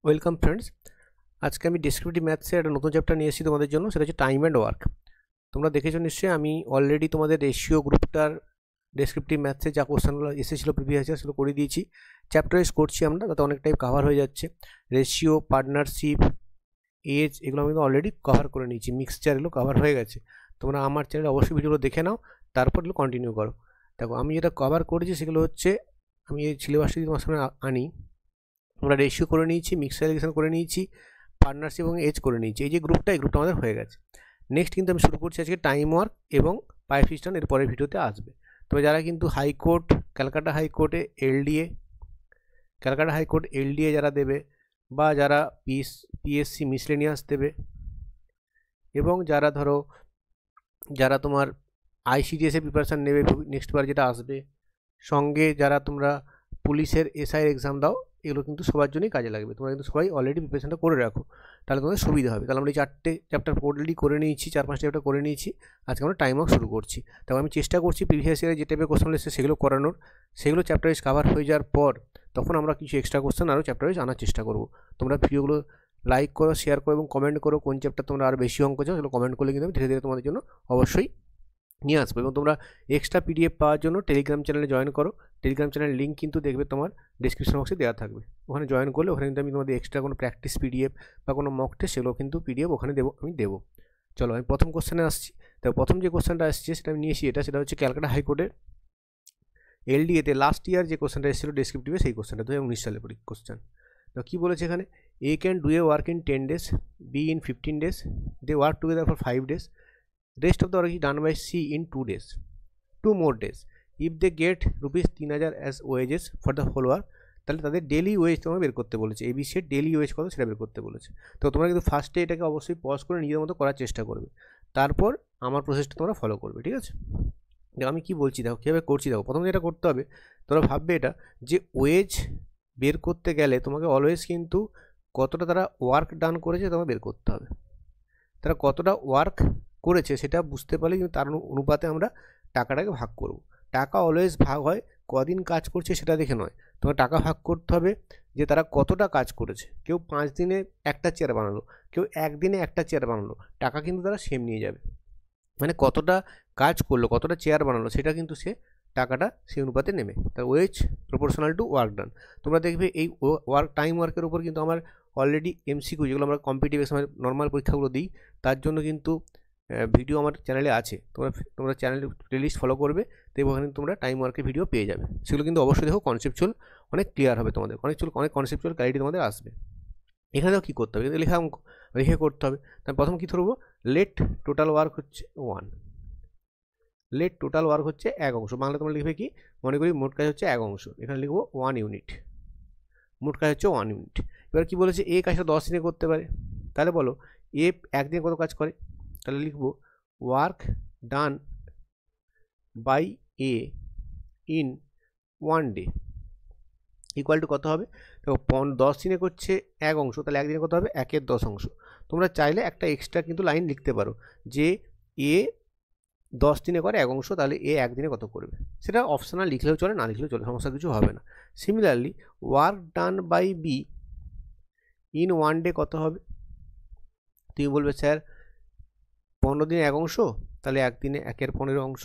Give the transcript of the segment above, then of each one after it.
Welcome friends, আজকে আমি descriptive ম্যাথসের একটা নতুন চ্যাপ্টার নিয়ে এসেছি তোমাদের জন্য। সেটা হচ্ছে টাইম অ্যান্ড ওয়ার্ক। তোমরা দেখেছো নিশ্চয়ই, আমি অলরেডি তোমাদের রেশিও গ্রুপটার ডেসক্রিপটিভ ম্যাথসে যা কোশ্চেনগুলো এসেছিলো প্রিভিয়াস ইয়ার সেগুলো করে দিয়েছি। চ্যাপ্টার ওয়াইজ করছি আমরা, তাতে অনেকটাই কভার হয়ে যাচ্ছে। রেশিও, পার্টনারশিপ, এজ, এগুলো আমি অলরেডি কভার করে নিয়েছি। মিক্সচার এগুলো কভার হয়ে গেছে। তোমরা আমার চ্যানেলে অবশ্যই ভিডিওগুলো দেখে নাও, তারপর এগুলো কন্টিনিউ করো। দেখো, আমি যেটা কভার করেছি সেগুলো হচ্ছে, আমি এই সিলেবাসটি তোমার সামনে আনি। আমরা রেশিও করে নিয়েছি, মিক্সচার এলিগেশন করে নিয়েছি, পার্টনারশিপ এবং এজ করে নিয়েছি। এই যে গ্রুপটা, এই গ্রুপটা আমাদের হয়ে গেছে। নেক্সট কিন্তু আমি শুরু করছি আজকে টাইম ওয়ার্ক এবং পাইপ সিস্টেম, এর পরের ভিডিওতে আসবে। তবে যারা কিন্তু হাইকোর্ট, ক্যালকাটা হাইকোর্টে এলডিএ যারা দেবে, বা যারা পিএসসি মিসলেনিয়াস দেবে, এবং যারা ধরো যারা তোমার আইসিডিএসের প্রিপারেশান নেবে নেক্সট বার যেটা আসবে, সঙ্গে যারা তোমরা পুলিশের এসআইয়ের এক্সাম দাও, এগুলো কিন্তু সবার জন্যই কাজে লাগবে। তোমরা কিন্তু সবাই অলরেডি প্রিপারেশনটা করে রাখো, তাহলে তোমাদের সুবিধা হবে। তাহলে আমরা এই 4টে চ্যাপ্টার অলরেডি করে নিয়েছি, 4-5 চ্যাপ্টার করে নিয়েছি। আজকে আমরা টাইম ওয়ার্ক শুরু করছি। তবে আমি চেষ্টা করছি প্রিভিয়াস ইয়ারে যে টাইপের কোশ্চেন এসেছে সেগুলো করানোর। সেগুলো চ্যাপ্টার ওয়াইজ কভার হয়ে যাওয়ার পর তখন আমরা কিছু এক্সট্রা কোশ্চেন আরও চ্যাপ্টার ওয়াইজ আনার চেষ্টা করবো। তোমরা ভিডিওগুলো লাইক করো, শেয়ার করো এবং কমেন্ট করো কোন চ্যাপ্টার তোমরা আরও বেশি অঙ্ক চাও, সেগুলো কমেন্ট করলে কিন্তু আমি ধীরে ধীরে তোমাদের জন্য অবশ্যই নিয়ে আসবো। এবং তোমরা এক্সট্রা পিডিএফ পাওয়ার জন্য টেলিগ্রাম চ্যানেলে জয়েন করো। টেলিগ্রাম চ্যানেলের লিঙ্ক কিন্তু দেখবে তোমার ডিসক্রিপশন বক্সে দেওয়া থাকবে। ওখানে জয়েন করলে ওখানে কিন্তু আমি তোমাদের এক্সট্রা কোনো প্র্যাকটিস পিডিএফ বা কোনো মক টেস্ট, সেগুলো কিন্তু পিডিএফ ওখানে আমি দেবো। চলো, আমি প্রথম কোশ্চেনে আসছি। তো প্রথম যে কোশ্চেনটা আসছে সেটা আমি নিয়েছি, সেটা হচ্ছে ক্যালকাটা হাইকোর্টের এলডিএতে লাস্ট ইয়ার যে কোশ্চেনটা এসেছিলো ডেসক্রিপটিভে, সেই কোশ্চেনটা 2019 সালে কোশ্চেন। তো কী বলেছে এখানে, A can do a work in 10 days, B in 15 days, they work together for 5 days, rest of the work is done by C in 2 days, 2 more days. If they get ₹3000 as wages for the whole work, তাহলে তাদের daily wedge তোমাকে বের করতে বলেছে। ABC এর daily wedge কত সেটা বের করতে বলেছে। তো তোমরা কিন্তু ফার্স্টে এটাকে অবশ্যই পজ করে নিজের মতো করার চেষ্টা করবে, তারপর আমার প্রসেসটা তোমরা ফলো করবে, ঠিক আছে? দেখো আমি কী বলছি, দেখো কীভাবে করছি। দেখো, প্রথমে যেটা করতে হবে, তোমরা ভাববে এটা যে ওয়েজ বের করতে গেলে তোমাকে অলওয়েজ কিন্তু কতটা তারা ওয়ার্ক ডান করেছে তোমাকে বের করতে হবে। তারা কতটা ওয়ার্ক করেছে সেটা বুঝতে পারলে কিন্তু তার অনুপাতে আমরা টাকাটাকে ভাগ করব। টাকা অলওয়েজ ভাগ হয় কদিন কাজ করছে সেটা দেখে নয়, তোমার টাকা ভাগ করতে হবে যে তারা কতটা কাজ করেছে। কেউ 5 দিনে একটা চেয়ার বানালো, কেউ 1 দিনে একটা চেয়ার বানালো, টাকা কিন্তু তারা সেম নিয়ে যাবে। মানে কতটা কাজ করলো, কতটা চেয়ার বানালো, সেটা কিন্তু সে টাকাটা সেই অনুপাতে নেবে। তার wage proportional to work done. তোমরা দেখবে এই টাইম ওয়ার্কের উপর কিন্তু আমার অলরেডি এমসিকিউ, যেগুলো আমরা কম্পিটিটিভ এক্সামের নর্মাল পরীক্ষাগুলো দিই, তার জন্য কিন্তু ভিডিও আমার চ্যানেলে আছে। তোমরা চ্যানেলের প্লেলিস্ট ফলো করবে, তো ওখানে তোমরা টাইম ওয়ার্কের ভিডিও পেয়ে যাবে। সেগুলো কিন্তু অবশ্যই দেখো, কনসেপচুয়াল অনেক ক্লিয়ার হবে তোমাদের, অনেক কনসেপচুয়াল ক্লারিটি তোমাদের আসবে। এখানেও কী করতে হবে, লিখে করতে হবে। তাই প্রথম কী ধরবো, লেট টোটাল ওয়ার্ক হচ্ছে 1, লেট টোটাল ওয়ার্ক হচ্ছে 1 অংশ। বাংলা তোমরা লিখবে কি, মনে করি মোট কাজ হচ্ছে 1 অংশ, এখানে লিখবো 1 ইউনিট, মোট কাজ হচ্ছে 1 ইউনিট। এবার কী বলেছে, এ কাজটা 10 দিনে করতে পারে, তাহলে বলো এ 1 দিনে কত কাজ করে, তাহলে লিখবো work done by a in 1 day equal to কত হবে। দেখো 10 দিনে করছে 1 অংশ, তাহলে 1 দিনে কত হবে, 1 এর 10 অংশ। তোমরা চাইলে একটা এক্সট্রা কিন্তু লাইন লিখতে পারো যে এ 10 দিনে করে 1 অংশ, তাহলে এ 1 দিনে কত করবে, সেটা অপশনাল, লিখলেও চলে, না লিখলেও চলে, সমস্যা কিছু হবে না। Similarly work done by b in 1 day কত হবে, তুমি বলবে স্যার 15 দিনে 1 অংশ, তাহলে 1 দিনে 1 এর 15 অংশ,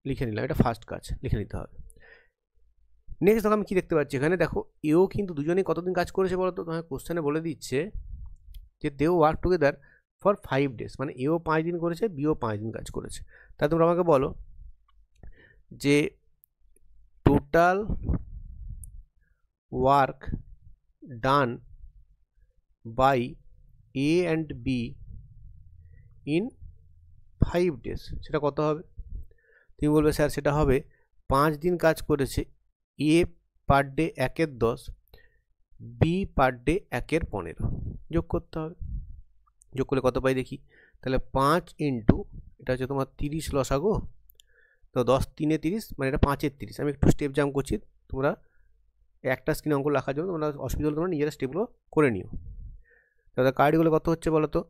লিখে নিলাম। এটা ফার্স্ট কাজ, লিখে নিতে হবে। নেক্সট দেখো আমি কী দেখতে পাচ্ছি এখানে, দেখো এও কিন্তু দুজনেই কতদিন কাজ করেছে বলো তো, তোমার কোশ্চেনে বলে দিচ্ছে যে they work together for 5 days, মানে এও 5 দিন করেছে, বিও 5 দিন কাজ করেছে। তাহলে তোমরা আমাকে বলো যে total work done by a and b in 5 days সেটা কত হবে। তুমি বলবে স্যার সেটা হবে 5 দিন কাজ করেছে, এ পার ডে 1 এর 10, বি পার ডে 1 এর 15, যোগ করতে হবে। যোগ করলে কত পাই দেখি, তাহলে 5 ইন্টু, এটা হচ্ছে তোমার 30 লসাগো, তো 10 3 30, মানে এটা 5 এর 30। আমি একটু স্টেপ জাম্প করছি, তোমরা একটা স্ক্রিনে অঙ্ক লেখার জন্য তোমরা অসুবিধা হলে তোমরা নিজেরা স্টেপগুলো করে নিও। তাহলে কার্ডগুলো কত হচ্ছে বলো তো,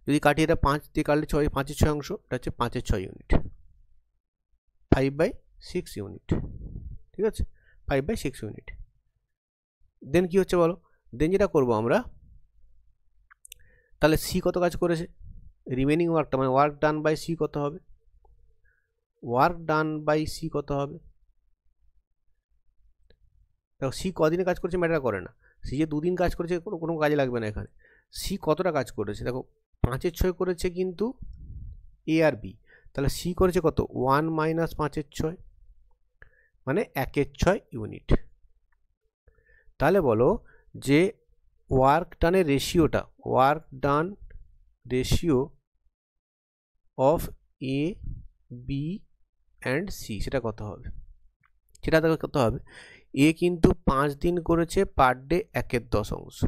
যদি কাটি এটা 5 দিয়ে কাটলে 6, 5 এর 6 অংশ, এটা হচ্ছে 5 এর 6 ইউনিট, 5/6 ইউনিট, ঠিক আছে, 5/6 ইউনিট। দেন কি হচ্ছে বলো, দেন যেটা করবো আমরা, তাহলে সি কত কাজ করেছে, রিমেনিং ওয়ার্কটা মানে ওয়ার্ক ডান বাই সি কত হবে, ওয়ার্ক ডান বাই সি কত হবে, দেখো সি কদিনে কাজ করেছে ম্যাটার করে না, সি যে 2 দিন কাজ করেছে কোনো কাজে লাগবে না এখানে, সি কতটা কাজ করেছে, দেখো 5-এর 6 করেছে কিন্তু এ আর বি, তাহলে সি করেছে কত 1 মাইনাস 5-এর 6 মানে 1-এর 6 ইউনিট। তাহলে বলো যে ওয়ার্ক ডানের রেশিওটা, work done ratio of A B and C সেটা কত হবে, সেটা দেখো কত হবে, এ কিন্তু 5 দিন করেছে পার ডে 1-এর 10 অংশ,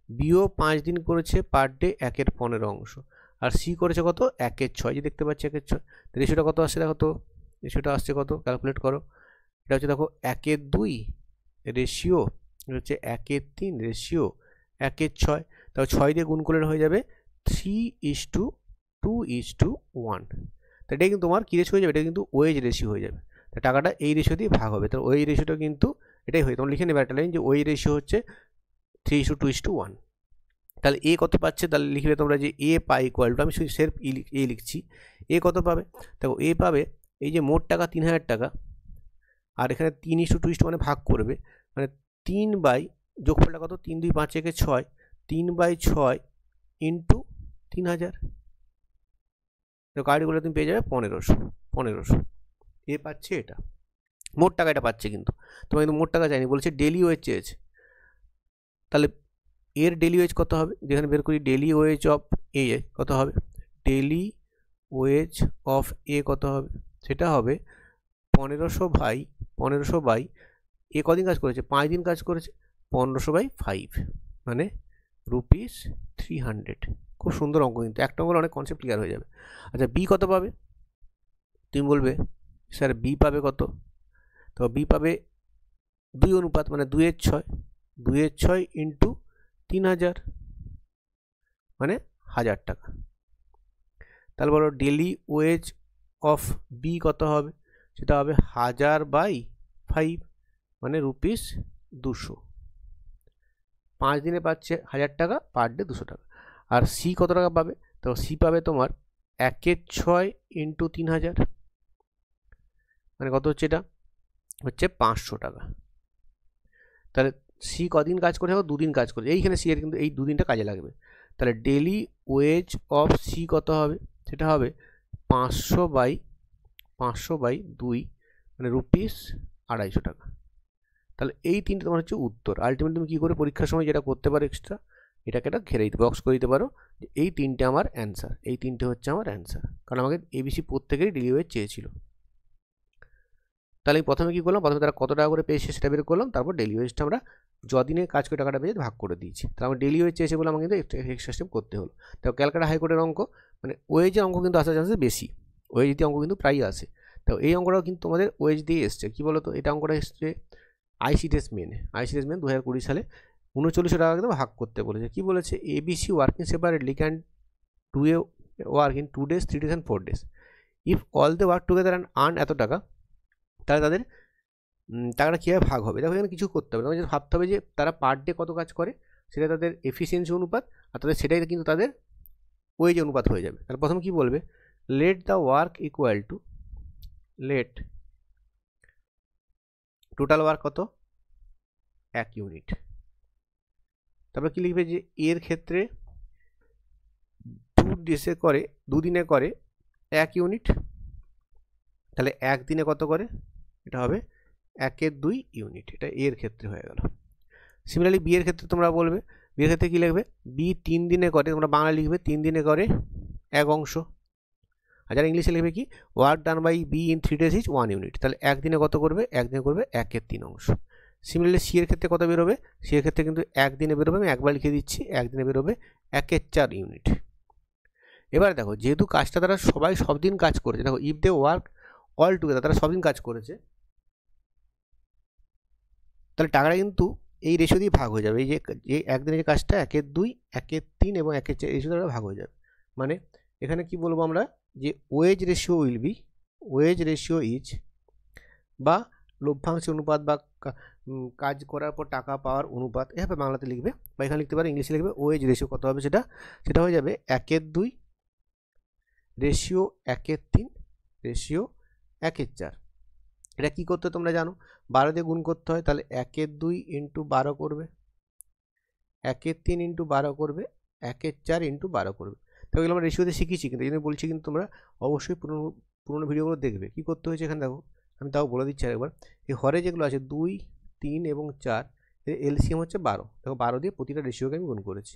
বিও 5 দিন করেছে পার ডে 1-এর 15 অংশ, আর সি করেছে কত 1-এর 6, যে দেখতে পাচ্ছি 1-এর 6, রেশিওটা কত আসছে দেখো তো, রেশিওটা আসছে কত ক্যালকুলেট করো, এটা হচ্ছে দেখো 1-এর 2 রেশিও হচ্ছে 1-এর 3 রেশিও 1-এর 6, তাও 6 দিয়ে গুণ করলে হয়ে যাবে 3:2:1, তো এটা কিন্তু তোমার কী রেশিও হয়ে যাবে, এটা কিন্তু ওয়েজ রেশিও হয়ে যাবে, তো টাকাটা এই রেশিও দিয়ে ভাগ হবে, তো ওই রেশিওটা কিন্তু এটাই হয়, তোমরা লিখে নেবে একটা লাইন যে ওই রেশিও হচ্ছে 3:2:1। তাহলে এ কত পাচ্ছে, তাহলে লিখলে তোমরা যে এ পাই ইকুয়াল টু, আমি সেলফ এ লিখছি, এ কত পাবে, দেখো এ পাবে এই যে মোট টাকা 3000 টাকা, আর এখানে 3:2 মানে ভাগ করবে, মানে 3 বাই যোগফলটা কত 3 2 5 1 6, 3/6 ইন্টু 3000, তো কার্ডগুলো তুমি পেয়ে যাবে 1500 এ পাচ্ছে এটা, মোট টাকা এটা পাচ্ছে, কিন্তু তোমার কিন্তু মোট টাকা চাইনি, বলছে ডেলি ওয়েজ চেয়েছে, তাহলে এর ডেলি ওয়েজ কত হবে, যেখানে বের করি ডেলি ওয়েজ অফ এ কত হবে, ডেলি ওয়েজ অফ এ কত হবে, সেটা হবে 1500 বাই এ কদিন কাজ করেছে 5 দিন কাজ করেছে, 1500/5 মানে ₹300। খুব সুন্দর অঙ্ক, কিন্তু একটা অঙ্ক অনেক কনসেপ্ট ক্লিয়ার হয়ে যাবে। আচ্ছা বি কত পাবে, তুমি বলবে স্যার বি পাবে কত, তো বি পাবে 2 অনুপাত মানে 2-এর 6 ইন্টু 3000 মানে 1000 টাকা। তাহলে বলো ডেলি ওয়েজ অফ বি কত হবে, সেটা হবে 1000/5 মানে ₹200, 5 দিনে পাচ্ছে 1000 টাকা, পার ডে 200 টাকা। আর সি কত টাকা পাবে, তো সি পাবে তোমার 1-এর 6 ইন্টু 3000 মানে কত হচ্ছে, এটা হচ্ছে 500 টাকা। তাহলে সি কদিন কাজ করে, 2 দিন কাজ করে, এইখানে সি এর কিন্তু এই 2 দিনটা কাজে লাগবে, তাহলে ডেলি ওয়েজ অফ সি কত হবে, সেটা হবে 500/2 মানে ₹250 টাকা। তাহলে এই তিনটে তোমার হচ্ছে উত্তর। আলটিমেটলি তুমি কী করে পরীক্ষার সময় যেটা করতে পারো এক্সট্রা, এটাকে একটা ঘেরে দিতে বক্স করে দিতে পারো যে এই তিনটে আমার অ্যান্সার, এই তিনটে হচ্ছে আমার অ্যান্সার, কারণ আমাকে এবিসি প্রত্যেকেরই ডেলি ওয়েজ চেয়েছিল। তাহলে প্রথমে কী করলাম, প্রথমে তারা কত টাকা করে পেয়েছে সেটা বের করলাম, তারপর ডেলি ওয়েজটা আমরা যদিনে কাজ করে টাকাটা পেয়ে ভাগ করে দিয়েছি। তাহলে আমার ডেলি ওয়েজ চেয়েছে বলে আমাকে কিন্তু এক্সট্রা স্টেপ করতে হলো। তো ক্যালকাটা হাইকোর্টের অঙ্ক মানে ওয়েজের অঙ্ক কিন্তু আসার চান্সেস বেশি, ওয়েজ দিয়ে অঙ্ক কিন্তু প্রায়ই আসে। তো এই অঙ্কটাও কিন্তু তোমাদের ওয়েজ দিয়ে এসছে, কী বলো তো, এটা অঙ্কটা এসছে আইসিডিএস মেন 2020 সালে 3900 টাকা কিন্তু ভাগ করতে বলেছে। কী বলেছে, ABC working separately can do a work in 2 days 3 days and 4 days if all they work together and earn এত টাকা, তাহলে তাদের টাকাটা কীভাবে ভাগ হবে। দেখো এখানে কিছু করতে হবে, তোমাকে ভাবতে হবে যে তারা পার ডে কত কাজ করে, সেটা তাদের এফিসিয়েন্সি অনুপাত, আর তাদের সেটাই কিন্তু তাদের ওয়েজ অনুপাত হয়ে যাবে। তাহলে প্রথম কী বলবে, let the work equal to, let total work কত 1 ইউনিট, তারপর কী লিখবে যে এর ক্ষেত্রে 2 দিনে করে 1 ইউনিট, তাহলে 1 দিনে কত করে, এটা হবে 1-এর 2 ইউনিট, এটা এর ক্ষেত্রে হয়ে গেল। সিমিলারলি বি এর ক্ষেত্রে তোমরা বলবে, বি এর ক্ষেত্রে কী লিখবে, বি 3 দিনে করে, তোমরা বাংলা লিখবে 3 দিনে করে 1 অংশ, আর যারা ইংলিশে লিখবে কি, work done by b in 3 days is 1 unit, তাহলে 1 দিনে কত করবে, 1 দিনে করবে 1-এর 3 অংশ। সিমিলারলি সি এর ক্ষেত্রে কত বেরোবে, সি এর ক্ষেত্রে কিন্তু 1 দিনে বেরোবে, আমি একবার লিখে দিচ্ছি, 1 দিনে বেরোবে 1-এর 4 ইউনিট। এবার দেখো যেহেতু কাজটা তারা সবাই সব দিন কাজ করেছে, দেখো if they work all together, তারা সব দিন কাজ করেছে, তাহলে টাকাটা কিন্তু এই রেশিও দিয়ে ভাগ হয়ে যাবে, এই যে একদিনের যে কাজটা 1-এর 2 1-এর 3 এবং 1-এর 4 রেশিও দ্বারা ভাগ হয়ে যাবে। মানে এখানে কি বলবো আমরা, যে wage ratio will be, wage ratio is, বা লভ্যাংশ অনুপাত কাজ করার পর টাকা পাওয়ার অনুপাত, এভাবে বাংলাতে লিখবে বা এখানে লিখতে পারো, ইংলিশে লিখবে ওয়েজ রেশিও কত হবে সেটা হয়ে যাবে 1/2 রেশিও 1/3 রেশিও 1/4। এটা কী করতে তোমরা জানো, 12 দিয়ে গুণ করতে হয়, তাহলে 1/2 ইন্টু 12 করবে, 1/3 ইন্টু 12 করবে, 1/4 ইন্টু 12 করবে। তো এগুলো আমরা রেশিওতে শিখেছি, কিন্তু এই জন্য বলছি কিন্তু তোমরা অবশ্যই পুরোনো ভিডিওগুলো দেখবে। কী করতে হয়েছে এখানে দেখো, আমি তাও বলে দিচ্ছি আরেকবার। এই হরে যেগুলো আছে 2, 3 এবং 4 এর এলসিএম হচ্ছে 12। দেখো 12 দিয়ে প্রতিটা রেশিওকে আমি গুণ করেছি,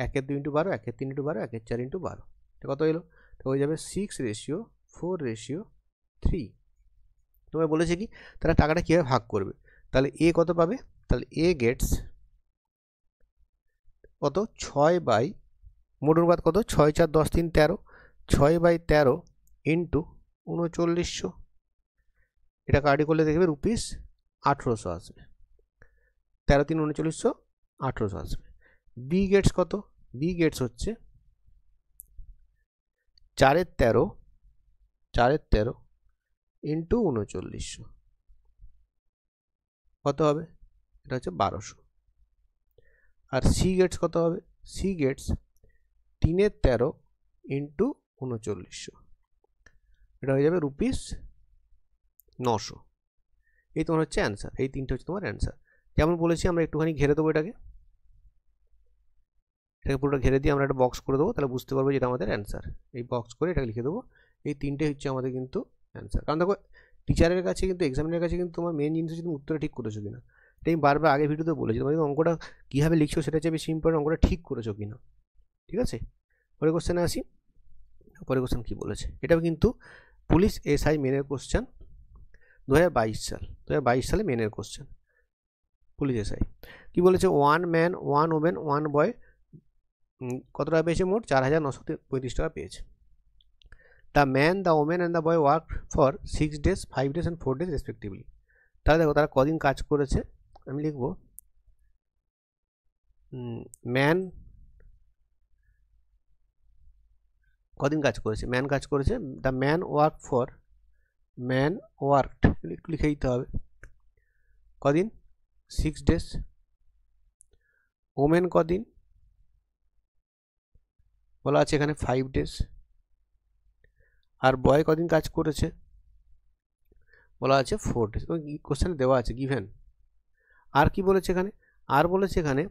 1/2 ইন্টু 12, 1/3 ইন্টু 12, 1/4 ইন্টু 12। এটা কত এলো? তো হয়ে যাবে 6:4:3। তোমায় বলেছে কি তারা টাকাটা কীভাবে ভাগ করবে। তাহলে এ কত পাবে, তাহলে এ গেটস কত 6 মোট অনুপাত কত 6, 4, 10, 3, 13, 6/13 ইন্টু 3900। এটা কাটি করলে দেখবে রুপিস 1800 আসবে, 13, 3, 3900, 1800 আসবে। বি গেটস কত, বি গেটস হচ্ছে 4/13 ইন্টু 3900, কত হবে, এটা হচ্ছে 1200। আর সি গেটস কত হবে, সি গেটস 3/13 ইন্টু 3900, এটা হয়ে যাবে রুপিস 900। এই তোমার হচ্ছে অ্যান্সার, এই তিনটে হচ্ছে তোমার অ্যান্সার। যেমন বলেছি আমরা একটুখানি ঘেরে দেবো, এটাকে পুরোটা ঘেরে দিয়ে আমরা একটা বক্স করে দেবো, তাহলে বুঝতে পারবো যেটা আমাদের অ্যান্সার। এই বক্স করে এটাকে লিখে দেবো, এই তিনটে হচ্ছে আমাদের কিন্তু অ্যান্সার। কারণ দেখো টিচারের কাছে কিন্তু এক্সামিনের কাছে কিন্তু তোমার মেন জিনিস হচ্ছে তুমি উত্তরটা ঠিক করেছো কিনা। এটা আমি বারবার আগে ভিডিওতে বলেছি, তোমার অঙ্কটা কীভাবে লিখছো সেটা হচ্ছে বেশি ইম্পর্টেন্ট, অঙ্কটা ঠিক করেছো কিনা। ঠিক আছে, পরের কোশ্চেনে আসি। পরের কোশ্চেন কী বলেছে, এটাও কিন্তু পুলিশ এসআই মেনের কোশ্চেন, 2022 সাল, 2022 সালে মেনের কোশ্চেন পুলিশ এসআই। কী বলেছে, 1 ম্যান 1 ওমেন 1 বয় কত টাকা পেয়েছে, মোট 4935 টাকা পেয়েছে। The man, the women and the boy work for 6 days, 5 days and 4 days respectively. তাহলে দেখো তারা কদিন কাজ করেছে, আমি লিখব ম্যান কদিন কাজ করেছে, ম্যান কাজ করেছে, দ্য ম্যান ওয়ার্কড একটু লিখে দিতে হবে কদিন, 6 days। ওমেন কদিন বলা আছে এখানে 5 days। আর বয় কদিন কাজ করেছে বলা আছে 4 days, এবং কোশ্চেনে দেওয়া আছে গিভেন। আর কি বলেছে এখানে, আর বলেছে এখানে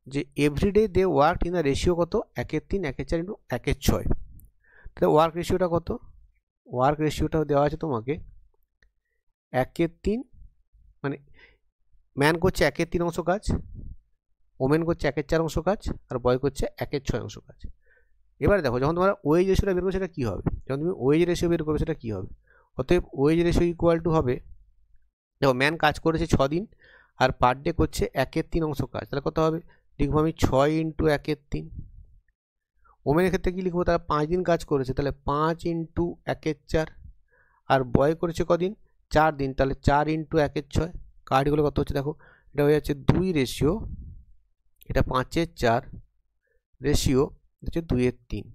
যে everyday they work in the ratio কত, 1/3, 1/4 ইন্টু 1/6। তাহলে ওয়ার্ক রেশিওটা কত, ওয়ার্ক রেশিওটাও দেওয়া আছে তোমাকে 1/3, মানে ম্যান করছে 1/3 অংশ কাজ, ওমেন করছে 1/4 অংশ কাজ, আর বয় করছে 1/6 অংশ কাজ। এবারে দেখো যখন তোমরা ওয়েজ রেশিওটা বের করবে সেটা কী হবে, যখন তুমি ওয়েজ রেশিও বের করবে সেটা কী হবে, অতএব ওয়েজ রেশিও ইকুয়াল টু হবে, দেখো ম্যান কাজ করেছে 6 দিন আর পার ডে করছে 1/3 অংশ কাজ, তাহলে কত হবে, লিখবো আমি 6 ইন্টু 1/3। ওমেনের ক্ষেত্রে কী লিখবো, তারা 5 দিন কাজ করেছে, তাহলে 5 ইন্টু 1/4। আর বয় করেছে কদিন, 4 দিন, তাহলে 4 ইন্টু 1/6। কার্ডগুলো কত হচ্ছে দেখো, এটা হয়ে যাচ্ছে 2 রেশিও, এটা 5/4 রেশিও হচ্ছে 2/3।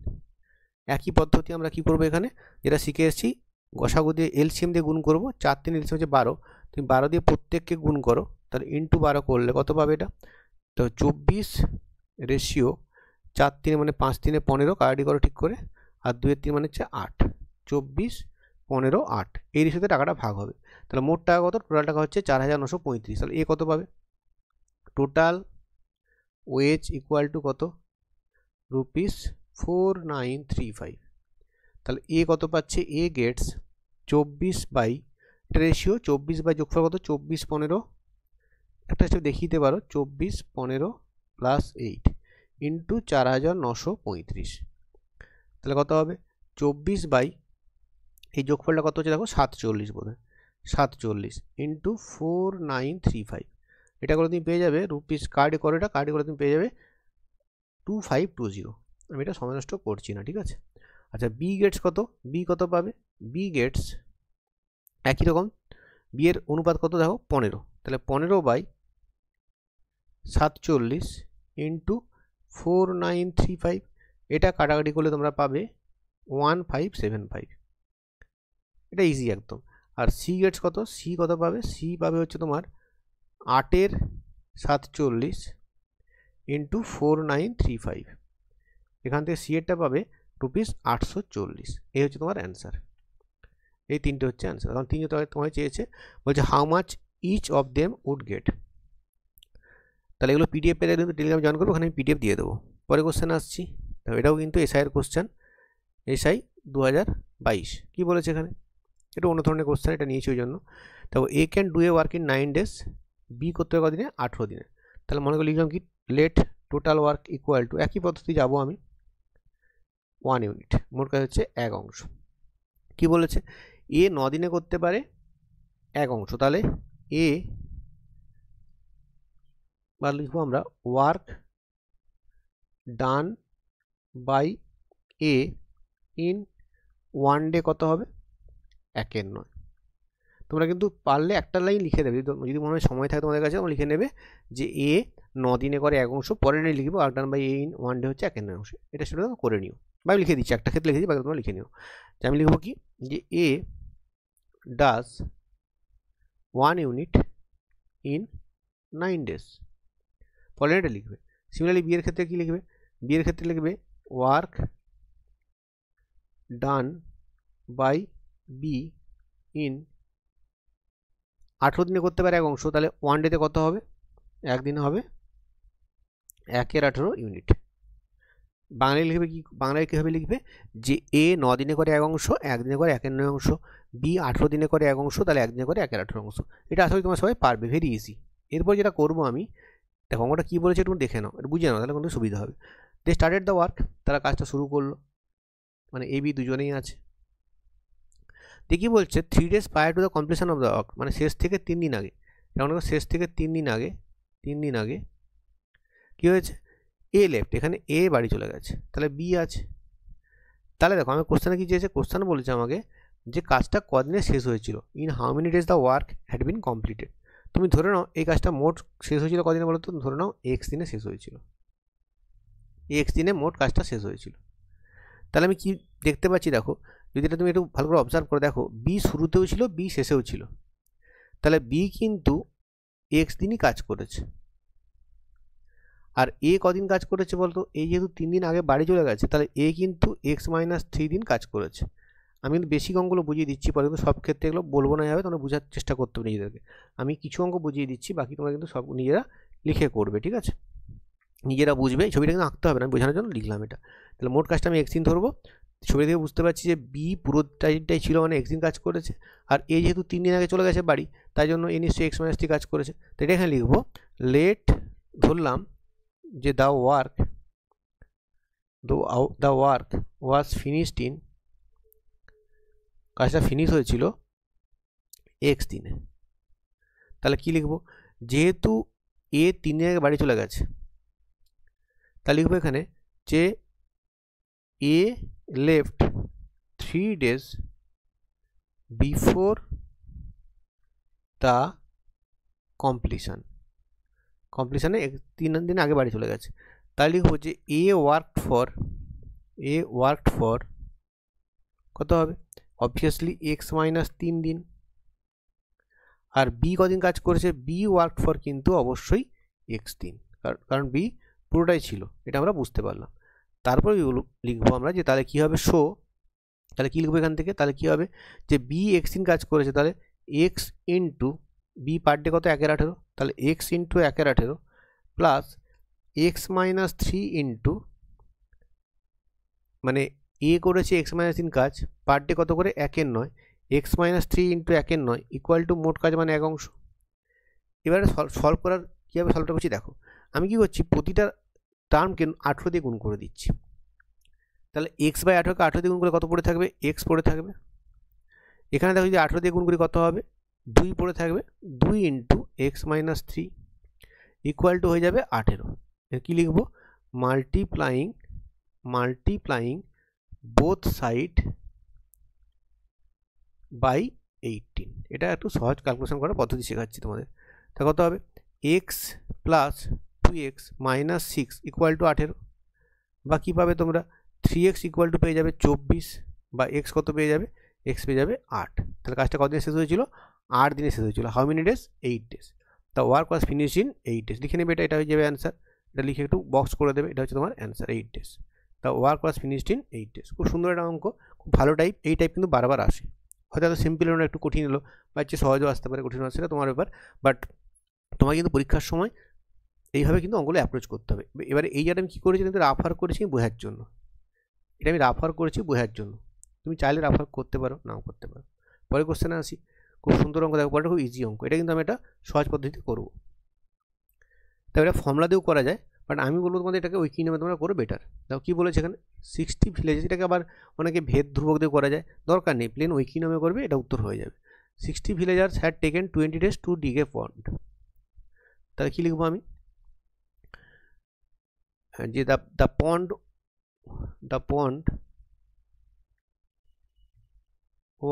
একই পদ্ধতি আমরা কি করব, এখানে যেটা শিখে এসেছি, গসাগু দিয়ে এলসিএম দিয়ে গুণ করবো, 4 3 এলসিএম হচ্ছে 12, তুমি 12 দিয়ে প্রত্যেককে গুণ করো, তাহলে ইন্টু 12 করলে কত পাবে, এটা তো 24 রেশিও 4 3 মানে 5 3 15, কার্ডি করো ঠিক করে, আর 2 3 মানে হচ্ছে 8, 24 15 8, এই রেশিওতে টাকাটা ভাগ হবে। তাহলে মোট টাকা কত, টোটাল টাকা হচ্ছে 4935। তাহলে এ কত পাবে, টোটাল ওয়েজ ইকুয়াল টু কত, রুপিস 4935। তাহলে এ কত পাচ্ছে, এ গেটস 24 বাই রেশিও 24 বাই যোগফল কত 24 15, একটা হিসেবে দেখিয়ে দিতে পারো 24 15 প্লাস 8 ইন্টু 4935। তাহলে কত হবে, 24 বাই এই যোগফলটা কত হচ্ছে দেখো 47 বোধহয়, 47 ইন্টু 4935। এটা করে তুমি পেয়ে যাবে রুপিস, কার্ডে করো, এটা কার্ডে করে তুমি পেয়ে যাবে 2520। আমি এটা সময় নষ্ট করছি না, ঠিক আছে। আচ্ছা বি গেটস কত, বি কত পাবে, বি গেটস একই রকম, বি এর অনুপাত কত দেখো 15, তাহলে 15 বাই 47 ইন্টু 4935। এটা কাটাকাটি করলে তোমরা পাবে 1575, এটা ইজি একদম। আর সি গেটস কত, সি কত পাবে, সি পাবে হচ্ছে তোমার 8 740 ইন্টু 4935, এখান থেকে সি এরটা পাবে রুপিস 840। এই হচ্ছে তোমার অ্যান্সার। এই তিনটে হচ্ছে অ্যান্সার। কারণ তিনটে তোমায় চেয়েছে, বলছে how much each of them would get. তাহলে এগুলো পিডিএফ পেলে কিন্তু টেলিগ্রাম জয়েন করবো, ওখানে আমি পিডিএফ দিয়ে দেবো। পরে কোশ্চেন আসছি, এটাও কিন্তু এসআইয়ের কোশ্চেন, এসআই 2022। কী বলেছে এখানে? এটা অন্য ধরনের কোশ্চেন, এটা নিয়েছি ওই জন্য। তারপর A can do a work in 9 days, B করতে হবে কদিনে? 18 দিনে। তাহলে মনে করে লিখলাম কি, let total work equal to, একই পদ্ধতি যাবো আমি, 1 ইউনিট, মোট কাজ হচ্ছে 1 অংশ। কি বলেছে? এ 9 দিনে করতে পারে 1 অংশ, তাহলে এ বা লিখবো আমরা work done by a in 1 day কত হবে? 1/9। তোমরা কিন্তু পারলে একটা লাইন লিখে দেবে, যদি মনে হয় সময় থাকে তোমাদের কাছে, তোমরা লিখে নেবে যে এ 9 দিনে করে 1 অংশ, পরে নিয়ে লিখবো work done by a in 1 day হচ্ছে 1/9 অংশ। এটা সেটা করে নিও, বা আমি লিখে দিচ্ছি, একটা ক্ষেত্রে লিখে দিচ্ছি, বাকি তোমরা লিখে নিও। যে আমি লিখবো কি, যে এ ডাজ 1 ইউনিট ইন 9 days, পরে এটা লিখবে। সিমিলারলি বি এর ক্ষেত্রে কি লিখবে? বি এর ক্ষেত্রে লিখবে work done by b in 18 দিনে করতে পারে 1 অংশ, তাহলে 1 ডেতে কত হবে? 1 দিনে হবে 1/18 ইউনিট। বাংলায় লিখবে কি, বাংলায় কীভাবে লিখবে? যে এ 9 দিনে করে 1 অংশ, 1 দিনে করে 1/9 অংশ, বি 18 দিনে করে 1 অংশ, তাহলে 1 দিনে করে 1/18 অংশ। এটা আসলে তোমরা সবাই পারবে, ভেরি ইজি। এরপর যেটা করবো আমি, দেখো অঙ্কটা কী বলেছে একটু দেখে নাও, এটা বুঝে নাও, তাহলে কিন্তু সুবিধা হবে। দে স্টার্টেড দ্য ওয়ার্ক, তারা কাজটা শুরু করলো, মানে এ বি দুজনেই আছে। দেখি বলছে 3 days prior to the completion of the work, মানে শেষ থেকে 3 দিন আগে। যেমন শেষ থেকে 3 দিন আগে কী হয়েছে? এ লেফট, এখানে এ বাড়ি চলে গেছে, তাহলে বি আছে। তাহলে দেখো আমি কোশ্চেনে কী চেয়েছে, কোশ্চেনে বলেছে আমাকে যে কাজটা কদিনে শেষ হয়েছিল, in how many days the work had been completed. তুমি ধরে নাও এই কাজটা মোট শেষ হয়েছিল কদিনে বলো তো? ধরে নাও এক্স দিনে শেষ হয়েছিল, এক্স দিনে মোট কাজটা শেষ হয়েছিল। তাহলে আমি কি দেখতে পাচ্ছি, দেখো যদি এটা তুমি একটু ভালো করে অবজার্ভ করে দেখো, বি শুরুতেও ছিল, বি শেষেও ছিল, তাহলে বি কিন্তু এক্স দিনই কাজ করেছে। আর এ কদিন কাজ করেছে বলতো? এই যেহেতু 3 দিন আগে বাড়ি চলে গেছে, তাহলে এ কিন্তু x-3 দিন কাজ করেছে। আমি কিন্তু বেসিক অঙ্কগুলো বুঝিয়ে দিচ্ছি, পরে কিন্তু সব ক্ষেত্রে এগুলো বলবো না, যাবে তোমরা বোঝার চেষ্টা করতে হবে নিজেদেরকে। আমি কিছু অঙ্ক বুঝিয়ে দিচ্ছি, বাকি তোমরা কিন্তু সব নিজেরা লিখে করবে, ঠিক আছে? নিজেরা বুঝবে, ছবিটা কিন্তু আঁকতে হবে না, আমি বোঝানোর জন্য লিখলাম এটা। তাহলে মোট কাজটা আমি এক্স দিন ধরবো। ছবি থেকে বুঝতে পারছি যে বি পুরো টাইমটাই ছিল, মানে এক্স দিন কাজ করেছে। আর এ যেহেতু 3 দিন আগে চলে গেছে বাড়ি, তাই জন্য এ নিশ্চয়ই x-3 কাজ করেছে। তো এটা এখানে লিখবো, লেট ধরলাম যে the work was finished in, কাজটা ফিনিশ হয়েছিল এক্স দিনে। তাহলে কি লিখবো? যেহেতু এ 3 দিন আগে বাড়ি চলে গেছে, তাহলে লিখবো এখানে যে এ লেফট 3 days বিফোর দ্য কমপ্লিশনে 3 দিন আগে বাড়ি চলে গেছে। তাহলে লিখবো যে এ ওয়ার্কড ফর কত হবে? অবভিয়াসলি x-3 দিন। আর বি কদিন কাজ করেছে? বি ওয়ার্কড ফর কিন্তু অবশ্যই এক্স দিন, কারণ বি পুরোটাই ছিল, এটা আমরা বুঝতে পারলাম। তারপর লিখবো আমরা যে তাহলে কী হবে, শো, তাহলে কী লিখবো এখান থেকে? তাহলে কী হবে যে বি এক্স দিন কাজ করেছে, তাহলে x into b per day কত? 1/18, তাহলে x into 1/18 plus x-3 into, মানে এ করেছে x-3 কাজ, পার ডে কত করে? 1/9, x-3 ইন্টু 1/9 ইকুয়াল টু মোট কাজ মানে 1 অংশ। এবারে সলভ করার কীভাবে সলভটা করছি দেখো, আমি কি করছি, প্রতিটা টার্মকে 18 দিয়ে গুণ করে দিচ্ছি। তাহলে x/18কে 18 দিয়ে গুণ করে কত পড়ে থাকবে? x পড়ে থাকবে। এখানে দেখো যদি 18 দিয়ে গুণ করি কত হবে? 2 পড়ে থাকবে, 2 ইন্টু x-3 ইকুয়াল টু হয়ে যাবে 18। এর কী লিখবো? Multiplying both side by 18। এটা একটু সহজ ক্যালকুলেশন করার পদ্ধতি শেখাচ্ছি তোমাদের। তা কত হবে? x plus 2x minus 6 equal to 18, বা কী পাবে তোমরা? 3x ইকুয়াল টু পেয়ে যাবে 24, বা x কত পেয়ে যাবে? x পেয়ে যাবে 8। তাহলে কাজটা কদিনে শেষ হয়েছিল? 8 দিনে শেষ হয়েছিল। How many days? 8 days. The work was finish in 8 days। লিখে নেবে, এটা হয়ে যাবে অ্যান্সার। এটা লিখে একটু বক্স করে দেবে, এটা হচ্ছে তোমার answer 8 days। The work was finished in 8 days। খুব সুন্দর একটা অঙ্ক, খুব ভালো টাইপ। এই টাইপ কিন্তু বারবার আসে, হয়তো এত সিম্পল হলো, একটু কঠিন হলো, বা হচ্ছে সহজও আসতে পারে, কঠিন আসছে, সেটা তোমার ব্যাপার। বাট তোমার কিন্তু পরীক্ষার সময় এইভাবে কিন্তু অঙ্কগুলো অ্যাপ্রোচ করতে হবে। এবারে এই জায়গাটা আমি কী করেছি, কিন্তু রাফার করেছি বোঝার জন্য, এটা আমি রাফার করেছি বোঝার জন্য। তুমি চাইলে রাফার করতে পারো, নাও করতে পারো। পরে কোশ্চেনে আসি, খুব সুন্দর অঙ্ক দেখো, পরে খুব ইজি অঙ্ক, এটা কিন্তু আমি একটা সহজ পদ্ধতিতে করবো। তাই এটা ফর্মুলা দিয়েও করা যায়, বাট আমি বলবো তোমাদের এটাকে ঐকিক নামে তোমরা করো বেটার। দেখো কী বলেছে এখানে, 60 ভিলেজেস, এটাকে আবার অনেকে ভেদ ধ্রুবক দিয়ে করা যায়, দরকার নেই, প্লেন ঐকিক নামে করবে, এটা উত্তর হয়ে যাবে। 60 villagers had taken 20 days to dig a pond. তাহলে কী লিখবো আমি, যে the pond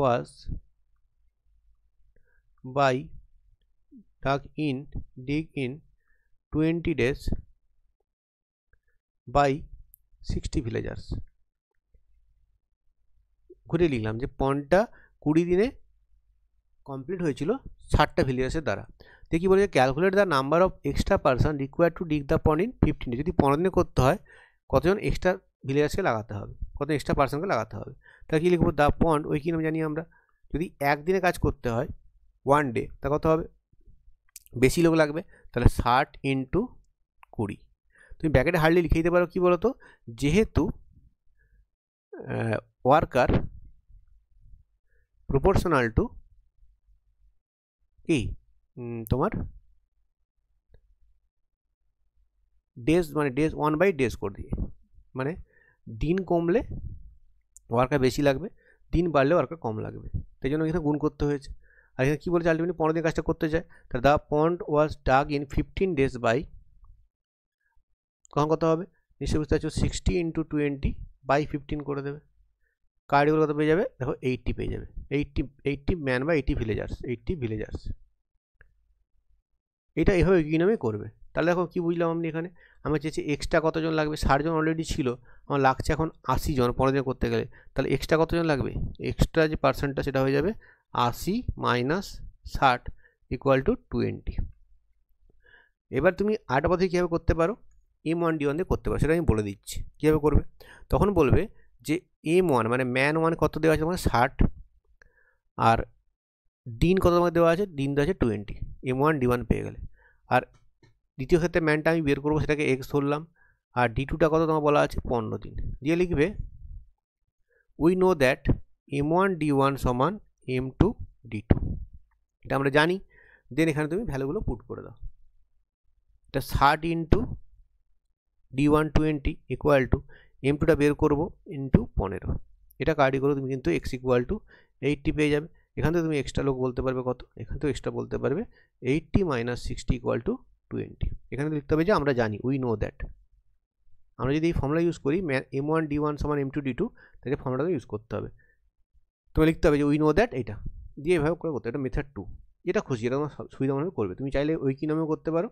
was dig in 20 days by 60 villagers। ঘুরে লিখলাম যে পন্ডটা 20 দিনে কমপ্লিট হয়েছিল 60টা ভিলেজার্সের দ্বারা। দেখি বলে calculate the number of extra person required to ডিগ the pond in 15 days। যদি 15 দিনে করতে হয়, কতজন এক্সট্রা ভিলেজার্সকে লাগাতে হবে, কত এক্সট্রা পার্সনকে লাগাতে হবে। তাহলে কী লিখবো, দ্য পন্ড, ওই কী নাম জানি আমরা, যদি একদিনে কাজ করতে হয় 1 day, তা কত হবে, বেশি লোক লাগবে, তাহলে 60 × 20। তুমি ব্যাকেটে হার্ডলি লিখে দিতে পারো, কী বলো তো, যেহেতু ওয়ার্কার প্রপোর্শনাল টু কি তোমার ডেজ, মানে ডেজ 1/days করে দিয়ে, মানে দিন কমলে ওয়ার্কার বেশি লাগবে, দিন বাড়লে ওয়ার্কার কম লাগবে, তাই জন্য এখানে গুণ করতে হয়েছে। আর এখানে কী বলেছে, আলটিমেটলি 15 দিন কাজটা করতে চায়, তাহলে the pond was dug in 15 days by, কখন কত হবে, নিশ্চয়ই বুঝতে পারছো, 60 × 20/15 করে দেবে। কার্ডগুলো কত পেয়ে যাবে, দেখো 80 পেয়ে যাবে, 80 ম্যান বা 80 ভিলেজার্স। এটা এভাবে কি নামে করবে। তাহলে দেখো কী বুঝলাম আমি, এখানে আমার চেয়েছি এক্সট্রা কতজন লাগবে, 60 জন অলরেডি ছিল, আমার লাগছে এখন 80 জন 15 দিন করতে গেলে, তাহলে এক্সট্রা কতজন লাগবে, এক্সট্রা যে পার্সেন্টটা সেটা হয়ে যাবে 80 - 60 = 20। এবার তুমি আরেকটা পদ্ধতি কীভাবে করতে পারো, M1 D1 দিয়ে করতে পারো, সেটা আমি বলে দিচ্ছি কীভাবে করবে। তখন বলবে যে M1 মানে ম্যান 1 কত দেওয়া আছে তোমার 60, আর দিন কত তোমাকে দেওয়া আছে, দিন দেওয়া আছে 20, M1 D1 পেয়ে গেলে। আর দ্বিতীয় ক্ষেত্রে ম্যানটা আমি বের করবো, সেটাকে X ধরলাম, আর D2টা কত তোমার বলা আছে 15 দিন, দিয়ে লিখবে we know that M1 D1 = M2 D2, এটা আমরা জানি। দেন এখানে তুমি ভ্যালুগুলো পুট করে দাও, এটা 60 × D1 20 = M2টা বের করবো × 15, এটা কার্ডি করো তুমি কিন্তু X = 80 পেয়ে যাবে। এখান থেকে তুমি এক্সট্রা লোক বলতে পারবে কত, এখান থেকে এক্সট্রা বলতে পারবে 80 - 60 = 20। এখানে লিখতে হবে যে আমরা জানি, উই নো দ্যাট। আমরা যদি এই ফর্মুলা ইউজ করি, M1 D1 = M2 D2, তাহলে ফর্মুলাটা ইউজ করতে হবে। তোমার লিখতে হবে যে উই নো দ্যাট, এটা দিয়ে এভাবে করে করতে, এটা মেথড 2, যেটা খুশি, এটা তোমার সুবিধা মনে করবে। তুমি চাইলে ঐকিক নামেও করতে পারো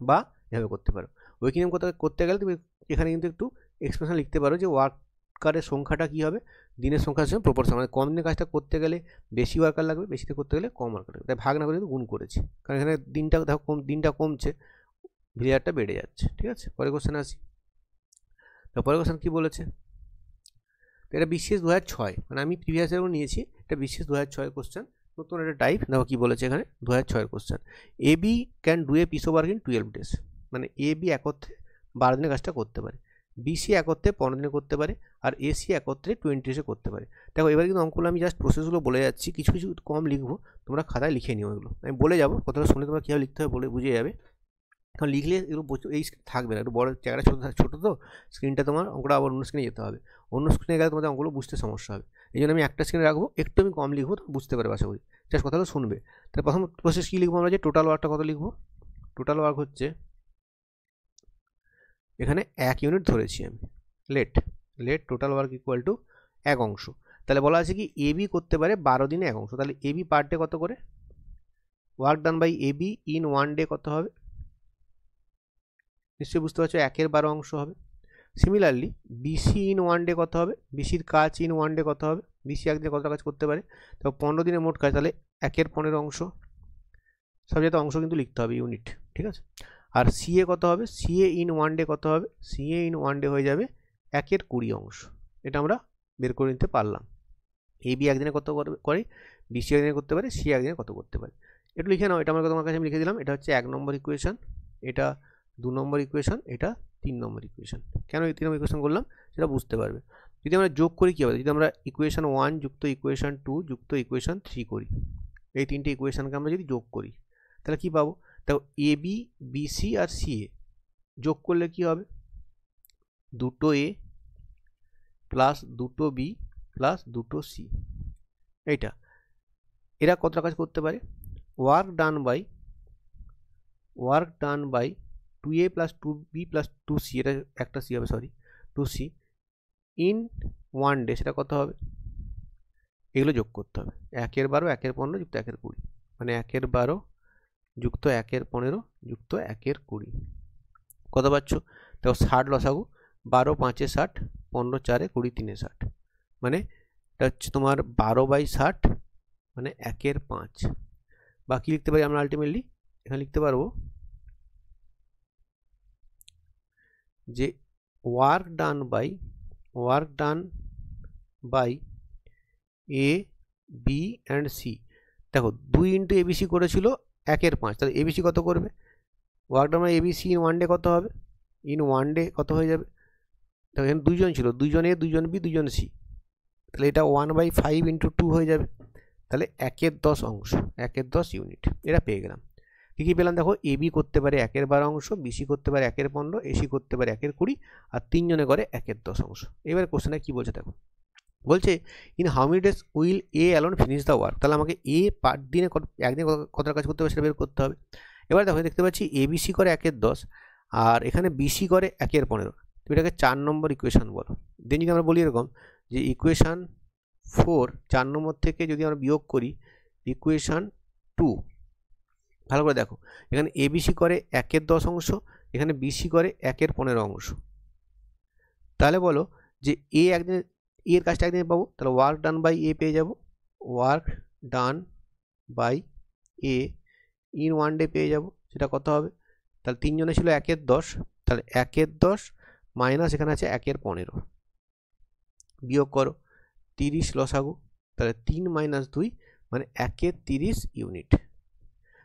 বা এভাবে করতে পারো। ঐকিক নাম করতে গেলে তুমি এখানে কিন্তু একটু এক্সপ্রেশন লিখতে পারো যে ওয়ার্কারের সংখ্যাটা কী হবে, দিনের সংখ্যার সঙ্গে প্রপোর্শন, মানে কম দিনের কাজটা করতে গেলে বেশি ওয়ার্কার লাগবে, বেশিতে করতে গেলে কম ওয়ার্কার লাগবে, তাই ভাগ না করে গুণ করেছি, কারণ এখানে দিনটা দেখো দিনটা কমছে, ভিলেজারটা বেড়ে যাচ্ছে। ঠিক আছে, পরে কোশ্চেন আসি। তো পরে কোশ্চেন কী বলেছে, তো এটা BCS 2006, মানে আমি প্রিভিয়াস ইয়ারও নিয়েছি, এটা BCS 2006 কোশ্চেন, নতুন একটা টাইপ। দেখো কী বলেছে এখানে, 2006 question, AB can do A piece of work in 12 days, মানে AB একত্রে 12 দিনের কাজটা করতে পারে, BC একত্রে 15 দিনে করতে পারে, আর AC একত্রে 20 days করতে পারে। দেখো এবার কিন্তু অঙ্কগুলো আমি জাস্ট প্রসেসগুলো বলে যাচ্ছি, কিছু কিছু কম লিখবো, তোমরা খাতায় লিখে নিও, এগুলো আমি বলে যাবো, কথাটা শুনে তোমরা কীভাবে লিখতে হবে বলে বুঝে যাবে। কারণ লিখলে এগুলো এই থাকবে না, একটু বড় জায়গাটা ছোটো তো স্ক্রিনটা, তোমার অঙ্কটা আবার অন্য স্ক্রিনে যেতে হবে, অন্য স্ক্রিনে গেলে তোমাদের অঙ্কগুলো বুঝতে সমস্যা হবে। এই জন্য আমি একটা স্ক্রিনে রাখবো, একটু আমি কম লিখবো, বুঝতে পারবে আশা করি, জাস্ট কথাগুলো শুনবে। তাহলে প্রথম প্রসেস কী লিখবো আমরা, যে টোটাল ওয়ার্কটা কত লিখবো, টোটাল ওয়ার্ক হচ্ছে এখানে 1 ইউনিট ধরেছি আমি, লেট টোটাল ওয়ার্ক = 1 অংশ। তাহলে বলা আছে কি AB করতে পারে 12 দিনে 1 অংশ, তাহলে AB পার ডে কত করে, work done by AB in 1 day কত হবে, নিশ্চয়ই বুঝতে পারছো 1 12 অংশ হবে। সিমিলারলি BC ইন 1 day কত হবে, BCর কাজ ইন 1 day কত হবে, BC একদিনে কতটা কাজ করতে পারে, তো 15 দিনের মোট কাজ, তাহলে 1 15 অংশ, সব জায়গায় অংশ কিন্তু লিখতে হবে ইউনিট, ঠিক আছে। আর সিএ কত হবে, সিএ ইন ওয়ান ডে কত হবে, সিএ ইন ওয়ান ডে হয়ে যাবে 1/20 অংশ। এটা আমরা বের করে নিতে পারলাম। এ বি একদিনে কত করে, বিসি একদিনে করতে পারে, সি একদিনে কত করতে পারে। একটু লিখে নাও, এটা আমার তোমার কাছে আমি লিখে দিলাম। এটা হচ্ছে 1 নম্বর ইকুয়েশন, এটা 2 নম্বর ইকুয়েশন, এটা 3 নম্বর ইকুয়েশন। কেন এই 3 নম্বর ইকুয়েশন করলাম সেটা বুঝতে পারবে। যদি আমরা যোগ করি কী হবে, যদি আমরা ইকুয়েশন 1 যুক্ত ইকুয়েশন 2 যুক্ত ইকুয়েশন 3 করি, এই তিনটে ইকুয়েশনকে আমরা যদি যোগ করি তাহলে কী পাবো, দেখো এ বি, বিসি আর সিএ যোগ করলে কি হবে, 2 a plus 2 b plus 2 c. এইটা এরা কতটা কাজ করতে পারে, work done by 2a plus 2b plus 2c, এটা একটা সি হবে, sorry 2c in one day, সেটা কত হবে, এগুলো যোগ করতে হবে। 1/12 1/15 যুক্ত 1/20, মানে 1/12 যুক্ত 1/15 যুক্ত 1/20 কত পাচ্ছ, দেখো 60 লসাগু, 12 5 60, 15 4 20 3 60, মানে এটা হচ্ছে তোমার 12/60 মানে 1/5। বা কি লিখতে পারি আমরা আলটিমেটলি, এখানে লিখতে পারবো যে work done by a B and c. দেখো 2 ইন্টু এবিসি করেছিল 1/5, তাহলে এবিসি কত করবে, work done by ABC in one day কত হবে, ইন ওয়ান ডে কত হয়ে যাবে, দেখো এখানে 2 জন ছিল, 2 জন এ 2 জন বি 2 জন সি, তাহলে এটা 1/5 ইন্টু 2 হয়ে যাবে, তাহলে 1/10 অংশ, 1/10 ইউনিট। এটা পেয়ে গেলাম। কী কী পেলাম দেখো, এ বি করতে পারে 1/12 অংশ, বিসি করতে পারে 1/15, এসি করতে পারে 1/20, আর 3 জনে করে 1/10 অংশ। এবারে কোশ্চেনে কী বলছে দেখো, বলছে in how many days will A alone finish the work. তাহলে আমাকে এ একদিনে কতটা কাজ করতে হবে সেটা বের করতে হবে। এবার দেখো দেখতে পাচ্ছি এ বিসি করে 1/10 আর এখানে বিসি করে 1/15, তুমি এটাকে 4 নম্বর ইকুয়েশন বলো। দেন যদি আমরা বলি এরকম যে ইকুয়েশান 4 4 নম্বর থেকে যদি আমরা বিয়োগ করি ইকুয়েশান 2, ভালো করে দেখো এখানে এবিসি করে 1/10 অংশ, এখানে বিসি করে 1/15 অংশ। তাহলে বলো যে এ একদিনে, এর কাজটা একদিনে পাবো, তাহলে ওয়ার্ক ডান বাই এ পেয়ে যাব, work done by a in one day পেয়ে যাব, সেটা কত হবে, তাহলে 3 জনে ছিল 1/10, তাহলে 1/10 মাইনাস এখানে আছে 1/15, বিয়োগ করো 30 লসাগু, তাহলে 3 মাইনাস 2 মানে 1/30 ইউনিট।